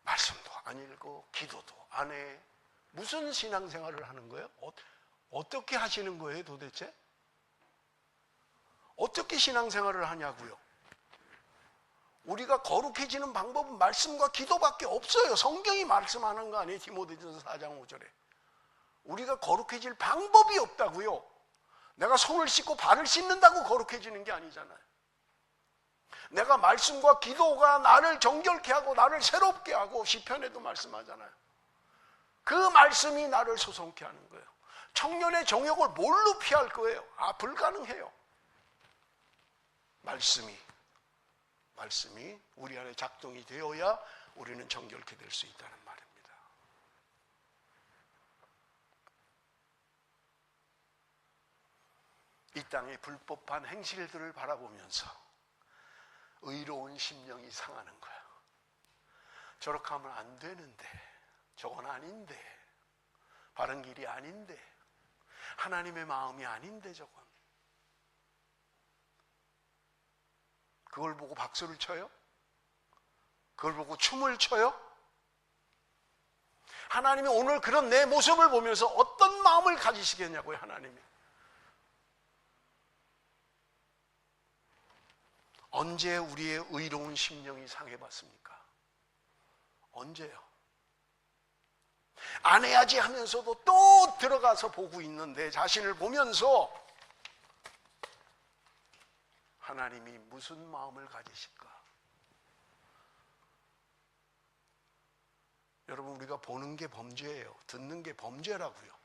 말씀도 안 읽고 기도도 안 해. 무슨 신앙생활을 하는 거예요? 어떻게 하시는 거예요 도대체? 어떻게 신앙생활을 하냐고요? 우리가 거룩해지는 방법은 말씀과 기도밖에 없어요. 성경이 말씀하는 거 아니에요? 디모데전서 4장 5절에. 우리가 거룩해질 방법이 없다고요. 내가 손을 씻고 발을 씻는다고 거룩해지는 게 아니잖아요. 내가 말씀과 기도가 나를 정결케 하고 나를 새롭게 하고 시편에도 말씀하잖아요. 그 말씀이 나를 소송케 하는 거예요. 청년의 정욕을 뭘로 피할 거예요? 불가능해요. 말씀이 우리 안에 작동이 되어야 우리는 정결케 될 수 있다는 말입니다. 이 땅의 불법한 행실들을 바라보면서 의로운 심령이 상하는 거예요. 저렇게 하면 안 되는데, 저건 아닌데, 바른 길이 아닌데, 하나님의 마음이 아닌데 저건. 그걸 보고 박수를 쳐요? 그걸 보고 춤을 춰요? 하나님이 오늘 그런 내 모습을 보면서 어떤 마음을 가지시겠냐고요, 하나님이. 언제 우리의 의로운 심령이 상해봤습니까? 언제요? 안 해야지 하면서도 또 들어가서 보고 있는 내 자신을 보면서 하나님이 무슨 마음을 가지실까? 여러분, 우리가 보는 게 범죄예요. 듣는 게 범죄라고요.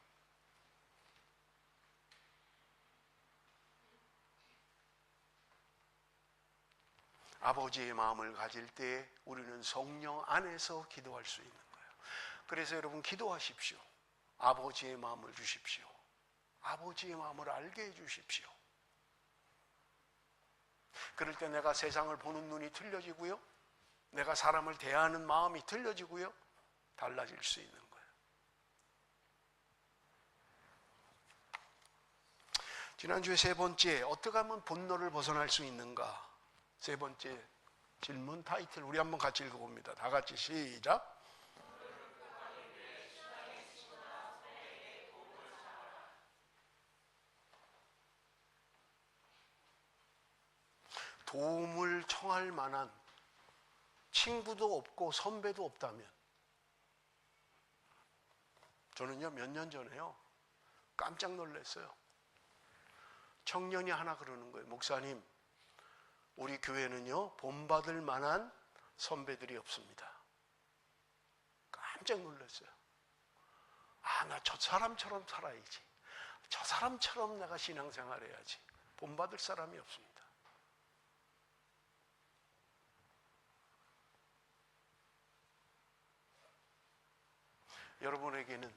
아버지의 마음을 가질 때 우리는 성령 안에서 기도할 수 있는 거예요. 그래서 여러분 기도하십시오. 아버지의 마음을 주십시오. 아버지의 마음을 알게 해주십시오. 그럴 때 내가 세상을 보는 눈이 틀려지고요. 내가 사람을 대하는 마음이 틀려지고요. 달라질 수 있는 거예요. 지난주에 세 번째, 어떻게 하면 분노를 벗어날 수 있는가? 세 번째 질문 타이틀 우리 한번 같이 읽어봅니다. 다 같이 시작. 도움을 청할 만한 친구도 없고 선배도 없다면, 저는요 몇 년 전에요 깜짝 놀랐어요. 청년이 하나 그러는 거예요. 목사님, 우리 교회는요 본받을 만한 선배들이 없습니다. 깜짝 놀랐어요. 나 저 사람처럼 살아야지. 저 사람처럼 내가 신앙생활 해야지. 본받을 사람이 없습니다. 여러분에게는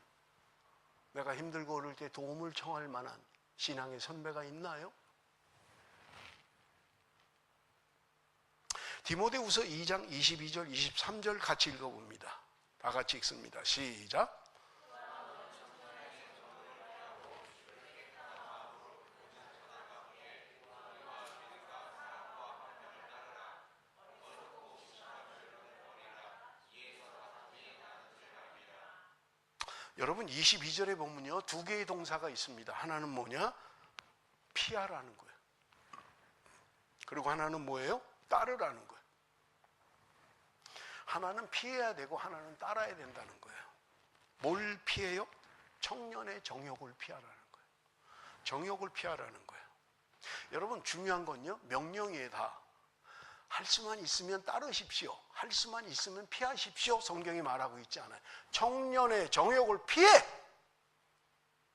내가 힘들고 어려울 때 도움을 청할 만한 신앙의 선배가 있나요? 디모데후서 2장 22절 23절 같이 읽어봅니다. 다 같이 읽습니다. 시작. 여러분 22절에 보면요 두 개의 동사가 있습니다. 하나는 뭐냐? 피하라는 거예요. 그리고 하나는 뭐예요? 따르라는 거예요. 하나는 피해야 되고 하나는 따라야 된다는 거예요. 뭘 피해요? 청년의 정욕을 피하라는 거예요. 정욕을 피하라는 거예요. 여러분 중요한 건요 명령이에요. 다 할 수만 있으면 따르십시오. 할 수만 있으면 피하십시오. 성경이 말하고 있지 않아요. 청년의 정욕을 피해.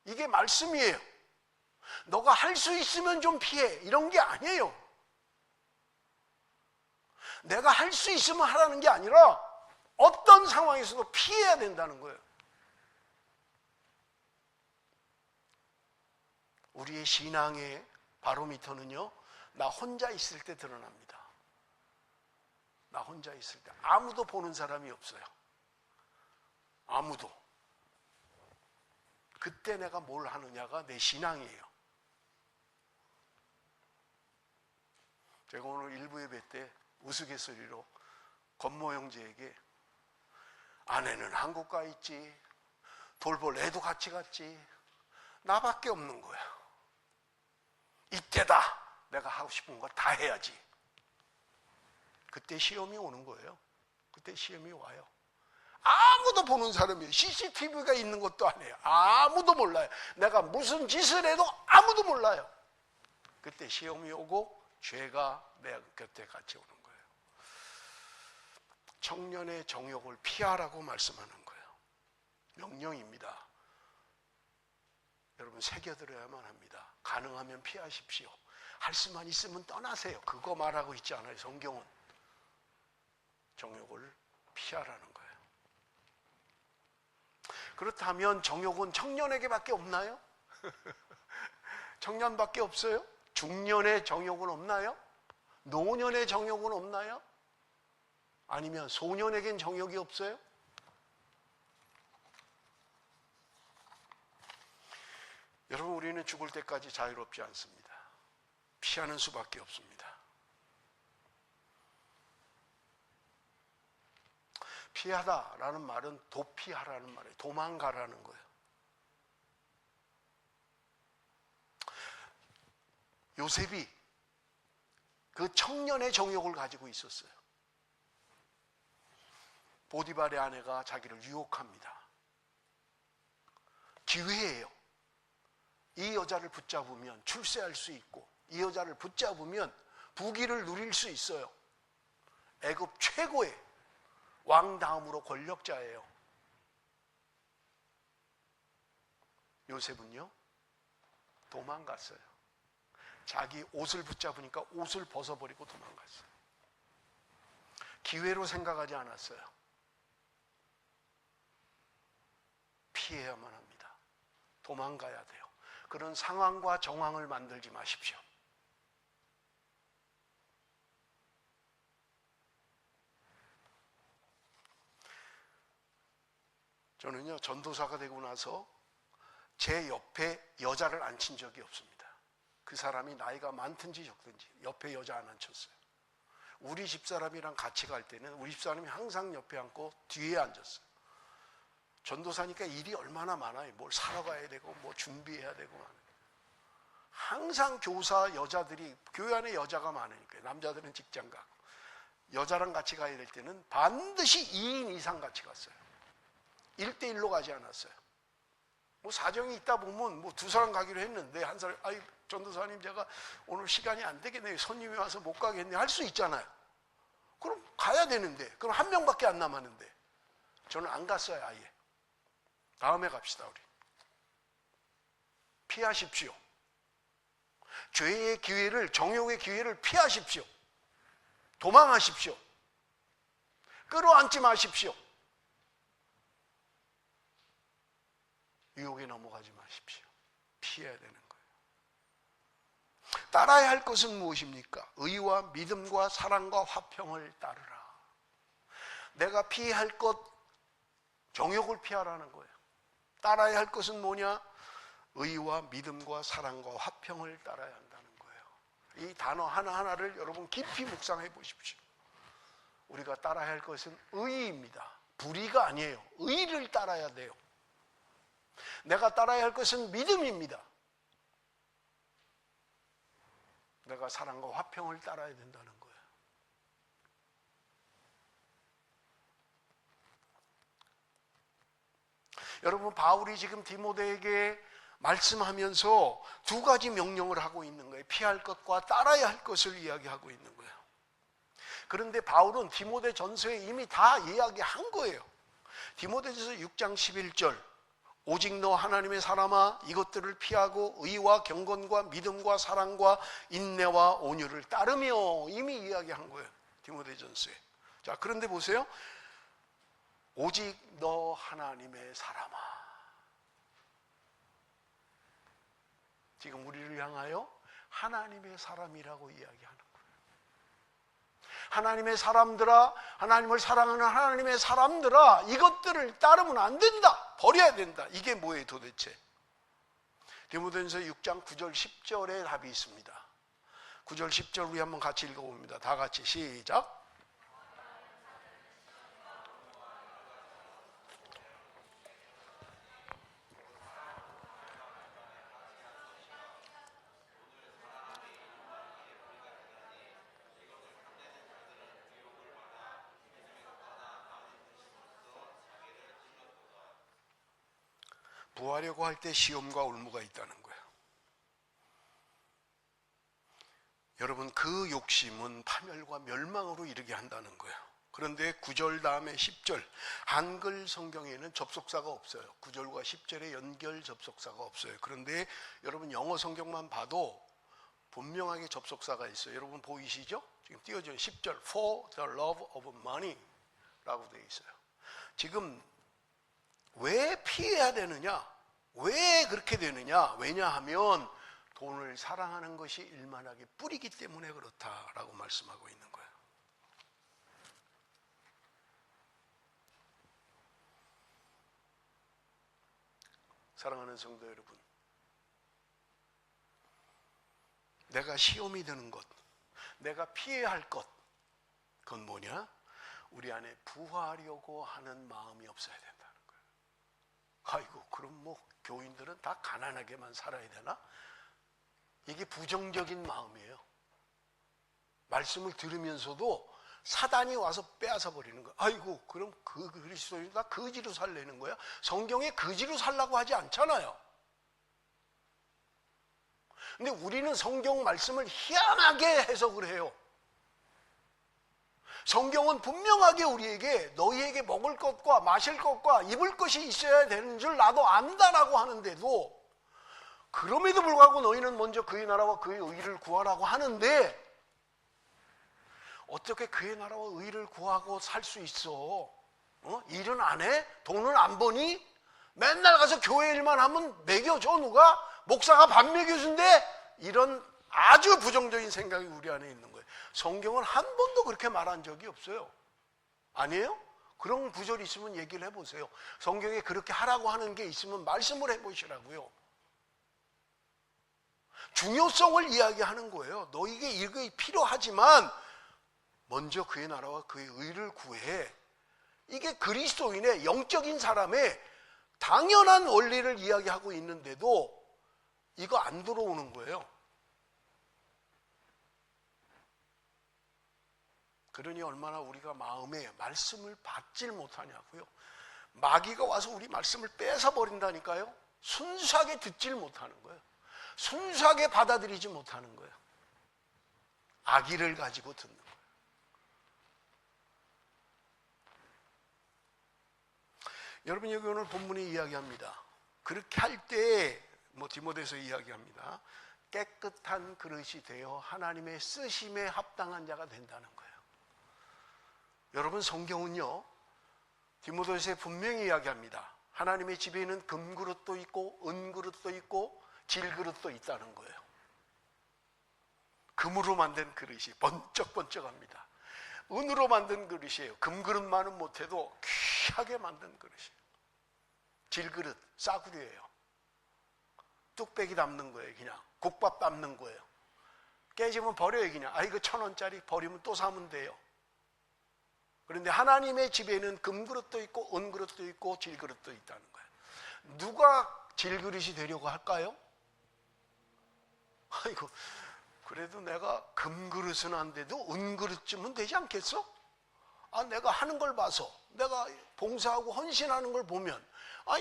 이게 말씀이에요. 너가 할 수 있으면 좀 피해. 이런 게 아니에요. 내가 할 수 있으면 하라는 게 아니라 어떤 상황에서도 피해야 된다는 거예요. 우리의 신앙의 바로미터는요, 나 혼자 있을 때 드러납니다. 나 혼자 있을 때. 아무도 보는 사람이 없어요. 아무도. 그때 내가 뭘 하느냐가 내 신앙이에요. 제가 오늘 일부 예배 때 우스갯소리로 권모 형제에게 아내는 한국 가 있지, 돌볼 애도 같이 갔지, 나밖에 없는 거야. 이때다 내가 하고 싶은 거 다 해야지. 그때 시험이 오는 거예요. 그때 시험이 와요. 아무도 보는 사람이에요. CCTV가 있는 것도 아니에요. 아무도 몰라요. 내가 무슨 짓을 해도 아무도 몰라요. 그때 시험이 오고 죄가 내 곁에 같이 오는 거예요. 청년의 정욕을 피하라고 말씀하는 거예요. 명령입니다. 여러분 새겨들어야만 합니다. 가능하면 피하십시오. 할 수만 있으면 떠나세요. 그거 말하고 있지 않아요. 성경은. 정욕을 피하라는 거예요. 그렇다면 정욕은 청년에게밖에 없나요? 청년밖에 없어요? 중년의 정욕은 없나요? 노년의 정욕은 없나요? 아니면 소년에겐 정욕이 없어요? 여러분, 우리는 죽을 때까지 자유롭지 않습니다. 피하는 수밖에 없습니다. 피하다라는 말은 도피하라는 말이에요. 도망가라는 거예요. 요셉이 그 청년의 정욕을 가지고 있었어요. 보디발의 아내가 자기를 유혹합니다. 기회예요. 이 여자를 붙잡으면 출세할 수 있고, 이 여자를 붙잡으면 부귀를 누릴 수 있어요. 애굽 최고의 왕 다음으로 권력자예요. 요셉은요, 도망갔어요. 자기 옷을 붙잡으니까 옷을 벗어버리고 도망갔어요. 기회로 생각하지 않았어요. 피해야만 합니다. 도망가야 돼요. 그런 상황과 정황을 만들지 마십시오. 저는요, 전도사가 되고 나서 제 옆에 여자를 앉힌 적이 없습니다. 그 사람이 나이가 많든지 적든지 옆에 여자 안 앉혔어요. 우리 집사람이랑 같이 갈 때는 우리 집사람이 항상 옆에 앉고 뒤에 앉았어요. 전도사니까 일이 얼마나 많아요. 뭘 사러 가야 되고 뭐 준비해야 되고. 항상 교사 여자들이, 교회 안에 여자가 많으니까요. 남자들은 직장 가고. 여자랑 같이 가야 될 때는 반드시 2인 이상 같이 갔어요. 1대1로 가지 않았어요. 뭐 사정이 있다 보면 뭐 두 사람 가기로 했는데 한 사람, 아이 전도사님 제가 오늘 시간이 안 되겠네요. 손님이 와서 못 가겠네. 할 수 있잖아요. 그럼 가야 되는데, 그럼 한 명밖에 안 남았는데 저는 안 갔어요. 아예. 다음에 갑시다. 우리 피하십시오. 죄의 기회를, 정욕의 기회를 피하십시오. 도망하십시오. 끌어안지 마십시오. 유혹에 넘어가지 마십시오. 피해야 되는 거예요. 따라야 할 것은 무엇입니까? 의와 믿음과 사랑과 화평을 따르라. 내가 피해야 할 것, 정욕을 피하라는 거예요. 따라야 할 것은 뭐냐? 의와 믿음과 사랑과 화평을 따라야 한다는 거예요. 이 단어 하나하나를 여러분 깊이 묵상해 보십시오. 우리가 따라야 할 것은 의입니다. 불의가 아니에요. 의를 따라야 돼요. 내가 따라야 할 것은 믿음입니다. 내가 사랑과 화평을 따라야 된다는 거예요. 여러분, 바울이 지금 디모데에게 말씀하면서 두 가지 명령을 하고 있는 거예요. 피할 것과 따라야 할 것을 이야기하고 있는 거예요. 그런데 바울은 디모데 전서에 이미 다 이야기한 거예요. 디모데전서 6장 11절, 오직 너 하나님의 사람아 이것들을 피하고 의와 경건과 믿음과 사랑과 인내와 온유를 따르며, 이미 이야기한 거예요. 디모데전서에. 자, 그런데 보세요. 오직 너 하나님의 사람아. 지금 우리를 향하여 하나님의 사람이라고 이야기하는 거예요. 하나님의 사람들아, 하나님을 사랑하는 하나님의 사람들아, 이것들을 따르면 안 된다. 버려야 된다. 이게 뭐예요 도대체? 디모데전서 6장 9절 10절에 답이 있습니다. 9절 10절 우리 한번 같이 읽어봅니다. 다 같이 시작. 구하려고 할 때 시험과 올무가 있다는 거예요. 여러분, 그 욕심은 파멸과 멸망으로 이르게 한다는 거예요. 그런데 9절 다음에 10절, 한글 성경에는 접속사가 없어요. 9절과 10절에 연결 접속사가 없어요. 그런데 여러분 영어 성경만 봐도 분명하게 접속사가 있어요. 여러분 보이시죠? 지금 띄워져요. 10절 For the love of money 라고 되어 있어요. 지금 왜 피해야 되느냐? 왜 그렇게 되느냐? 왜냐하면 돈을 사랑하는 것이 일만하게 뿌리기 때문에 그렇다라고 말씀하고 있는 거예요. 사랑하는 성도 여러분, 내가 시험이 되는 것, 내가 피해야 할 것, 그건 뭐냐? 우리 안에 부하려고 하는 마음이 없어야 된다는 거예요. 아이고, 그럼 뭐 교인들은 다 가난하게만 살아야 되나? 이게 부정적인 마음이에요. 말씀을 들으면서도 사단이 와서 빼앗아 버리는 거야. 아이고, 그럼 그 그리스도인 다 거지로 살려는 거야? 성경에 거지로 살라고 하지 않잖아요. 근데 우리는 성경 말씀을 희한하게 해석을 해요. 성경은 분명하게 우리에게 너희에게 먹을 것과 마실 것과 입을 것이 있어야 되는 줄 나도 안다라고 하는데도, 그럼에도 불구하고 너희는 먼저 그의 나라와 그의 의를 구하라고 하는데, 어떻게 그의 나라와 의를 구하고 살 수 있어? 일은 안 해? 돈은 안 버니? 맨날 가서 교회 일만 하면 먹여줘 누가? 목사가 밥 먹여준대? 이런 아주 부정적인 생각이 우리 안에 있는 거예요. 성경은 한 번도 그렇게 말한 적이 없어요. 아니에요? 그런 구절이 있으면 얘기를 해보세요. 성경에 그렇게 하라고 하는 게 있으면 말씀을 해보시라고요. 중요성을 이야기하는 거예요. 너에게 이게 필요하지만 먼저 그의 나라와 그의 의를 구해. 이게 그리스도인의 영적인 사람의 당연한 원리를 이야기하고 있는데도 이거 안 들어오는 거예요. 그러니 얼마나 우리가 마음에 말씀을 받질 못하냐고요. 마귀가 와서 우리 말씀을 뺏어버린다니까요. 순수하게 듣질 못하는 거예요. 순수하게 받아들이지 못하는 거예요. 악의를 가지고 듣는 거예요. 여러분, 여기 오늘 본문이 이야기합니다. 그렇게 할 때 디모데서 이야기합니다. 깨끗한 그릇이 되어 하나님의 쓰심에 합당한 자가 된다는 거예요. 여러분, 성경은요 디모데서에 분명히 이야기합니다. 하나님의 집에는 금그릇도 있고 은그릇도 있고 질그릇도 있다는 거예요. 금으로 만든 그릇이 번쩍번쩍합니다. 은으로 만든 그릇이에요. 금그릇만은 못해도 귀하게 만든 그릇이에요. 질그릇, 싸구려예요. 뚝배기 담는 거예요. 그냥 국밥 담는 거예요. 깨지면 버려요. 그냥 이거 1,000원짜리 버리면 또 사면 돼요. 그런데 하나님의 집에는 금그릇도 있고 은그릇도 있고 질그릇도 있다는 거예요. 누가 질그릇이 되려고 할까요? 아이고, 그래도 내가 금그릇은 안 돼도 은그릇쯤은 되지 않겠어? 내가 하는 걸 봐서, 내가 봉사하고 헌신하는 걸 보면,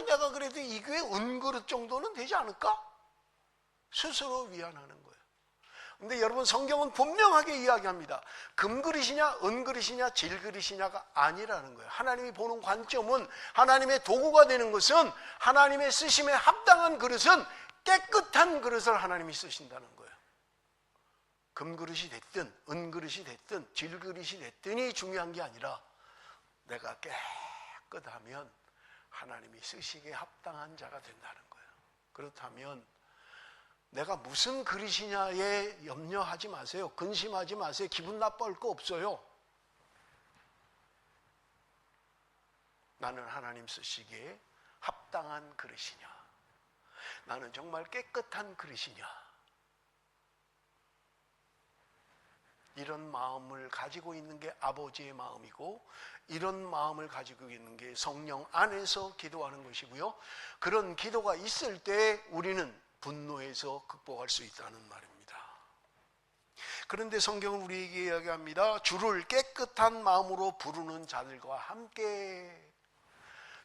내가 그래도 이 교회 은그릇 정도는 되지 않을까? 스스로 위안하는 거예요. 근데 여러분, 성경은 분명하게 이야기합니다. 금그릇이냐 은그릇이냐 질그릇이냐가 아니라는 거예요. 하나님이 보는 관점은, 하나님의 도구가 되는 것은, 하나님의 쓰심에 합당한 그릇은 깨끗한 그릇을 하나님이 쓰신다는 거예요. 금그릇이 됐든 은그릇이 됐든 질그릇이 됐든이 중요한 게 아니라 내가 깨끗하면 하나님이 쓰시기에 합당한 자가 된다는 거예요. 그렇다면 내가 무슨 그릇이냐에 염려하지 마세요. 근심하지 마세요. 기분 나빠할 거 없어요. 나는 하나님 쓰시기에 합당한 그릇이냐? 나는 정말 깨끗한 그릇이냐? 이런 마음을 가지고 있는 게 아버지의 마음이고, 이런 마음을 가지고 있는 게 성령 안에서 기도하는 것이고요. 그런 기도가 있을 때 우리는 분노에서 극복할 수 있다는 말입니다. 그런데 성경은 우리에게 이야기합니다. 주를 깨끗한 마음으로 부르는 자들과 함께,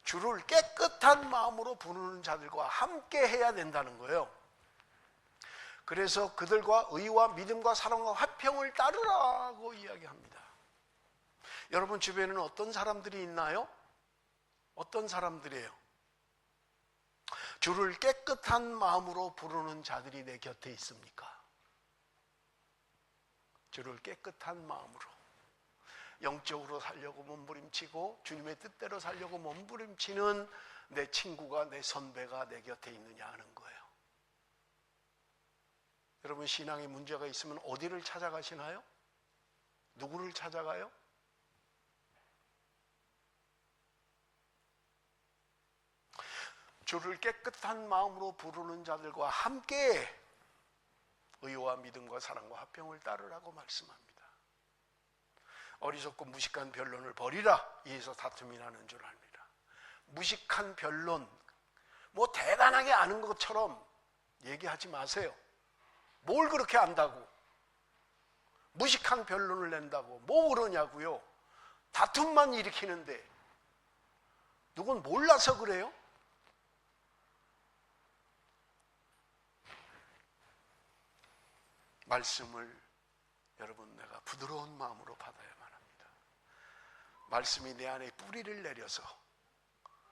주를 깨끗한 마음으로 부르는 자들과 함께 해야 된다는 거예요. 그래서 그들과 의와 믿음과 사랑과 화평을 따르라고 이야기합니다. 여러분 주변에는 어떤 사람들이 있나요? 어떤 사람들이에요? 주를 깨끗한 마음으로 부르는 자들이 내 곁에 있습니까? 주를 깨끗한 마음으로 영적으로 살려고 몸부림치고 주님의 뜻대로 살려고 몸부림치는 내 친구가, 내 선배가 내 곁에 있느냐 하는 거예요. 여러분 신앙에 문제가 있으면 어디를 찾아가시나요? 누구를 찾아가요? 주를 깨끗한 마음으로 부르는 자들과 함께 의와 믿음과 사랑과 화평을 따르라고 말씀합니다. 어리석고 무식한 변론을 버리라. 이에서 다툼이 나는 줄 압니다. 무식한 변론, 뭐 대단하게 아는 것처럼 얘기하지 마세요. 뭘 그렇게 안다고? 무식한 변론을 낸다고 뭐 그러냐고요? 다툼만 일으키는데 누군 몰라서 그래요? 말씀을 여러분 내가 부드러운 마음으로 받아야만 합니다. 말씀이 내 안에 뿌리를 내려서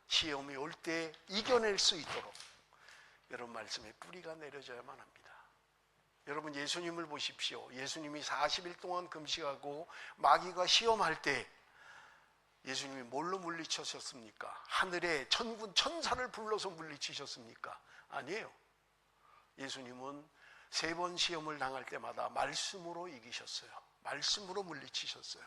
시험이 올 때 이겨낼 수 있도록 여러분 말씀에 뿌리가 내려져야만 합니다. 여러분 예수님을 보십시오. 예수님이 40일 동안 금식하고 마귀가 시험할 때 예수님이 뭘로 물리치셨습니까? 하늘에 천군 천사를 불러서 물리치셨습니까? 아니에요. 예수님은 3번 시험을 당할 때마다 말씀으로 이기셨어요. 말씀으로 물리치셨어요.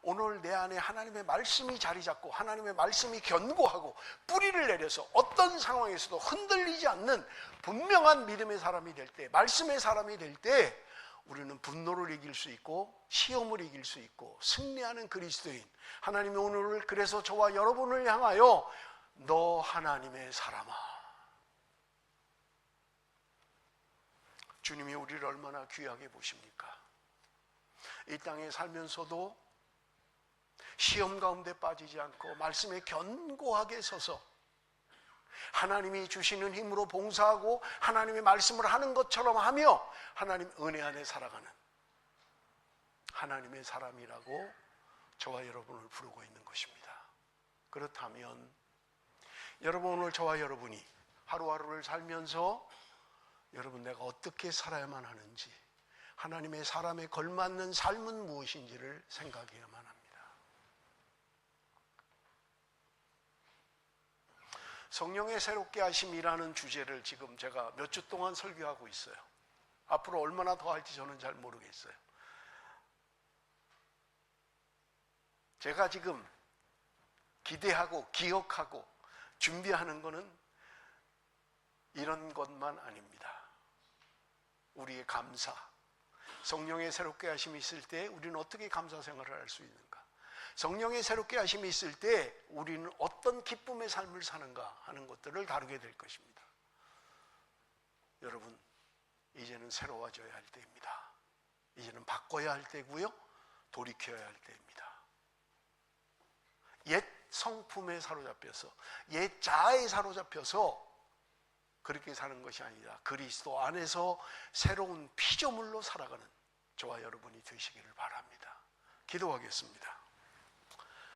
오늘 내 안에 하나님의 말씀이 자리 잡고 하나님의 말씀이 견고하고 뿌리를 내려서 어떤 상황에서도 흔들리지 않는 분명한 믿음의 사람이 될 때, 말씀의 사람이 될 때 우리는 분노를 이길 수 있고 시험을 이길 수 있고 승리하는 그리스도인, 하나님이 오늘 그래서 저와 여러분을 향하여 너 하나님의 사람아, 주님이 우리를 얼마나 귀하게 보십니까? 이 땅에 살면서도 시험 가운데 빠지지 않고 말씀에 견고하게 서서 하나님이 주시는 힘으로 봉사하고 하나님의 말씀을 하는 것처럼 하며 하나님 은혜 안에 살아가는 하나님의 사람이라고 저와 여러분을 부르고 있는 것입니다. 그렇다면 여러분 오늘 저와 여러분이 하루하루를 살면서 여러분 내가 어떻게 살아야만 하는지, 하나님의 사람에 걸맞는 삶은 무엇인지를 생각해야만 합니다. 성령의 새롭게 하심이라는 주제를 지금 제가 몇 주 동안 설교하고 있어요. 앞으로 얼마나 더 할지 저는 잘 모르겠어요. 제가 지금 기대하고 기억하고 준비하는 것은 이런 것만 아닙니다. 우리의 감사, 성령의 새롭게 하심이 있을 때 우리는 어떻게 감사 생활을 할 수 있는가? 성령의 새롭게 하심이 있을 때 우리는 어떤 기쁨의 삶을 사는가 하는 것들을 다루게 될 것입니다. 여러분, 이제는 새로워져야 할 때입니다. 이제는 바꿔야 할 때고요, 돌이켜야 할 때입니다. 옛 성품에 사로잡혀서, 옛 자아에 사로잡혀서 그렇게 사는 것이 아니라 그리스도 안에서 새로운 피조물로 살아가는 저와 여러분이 되시기를 바랍니다. 기도하겠습니다.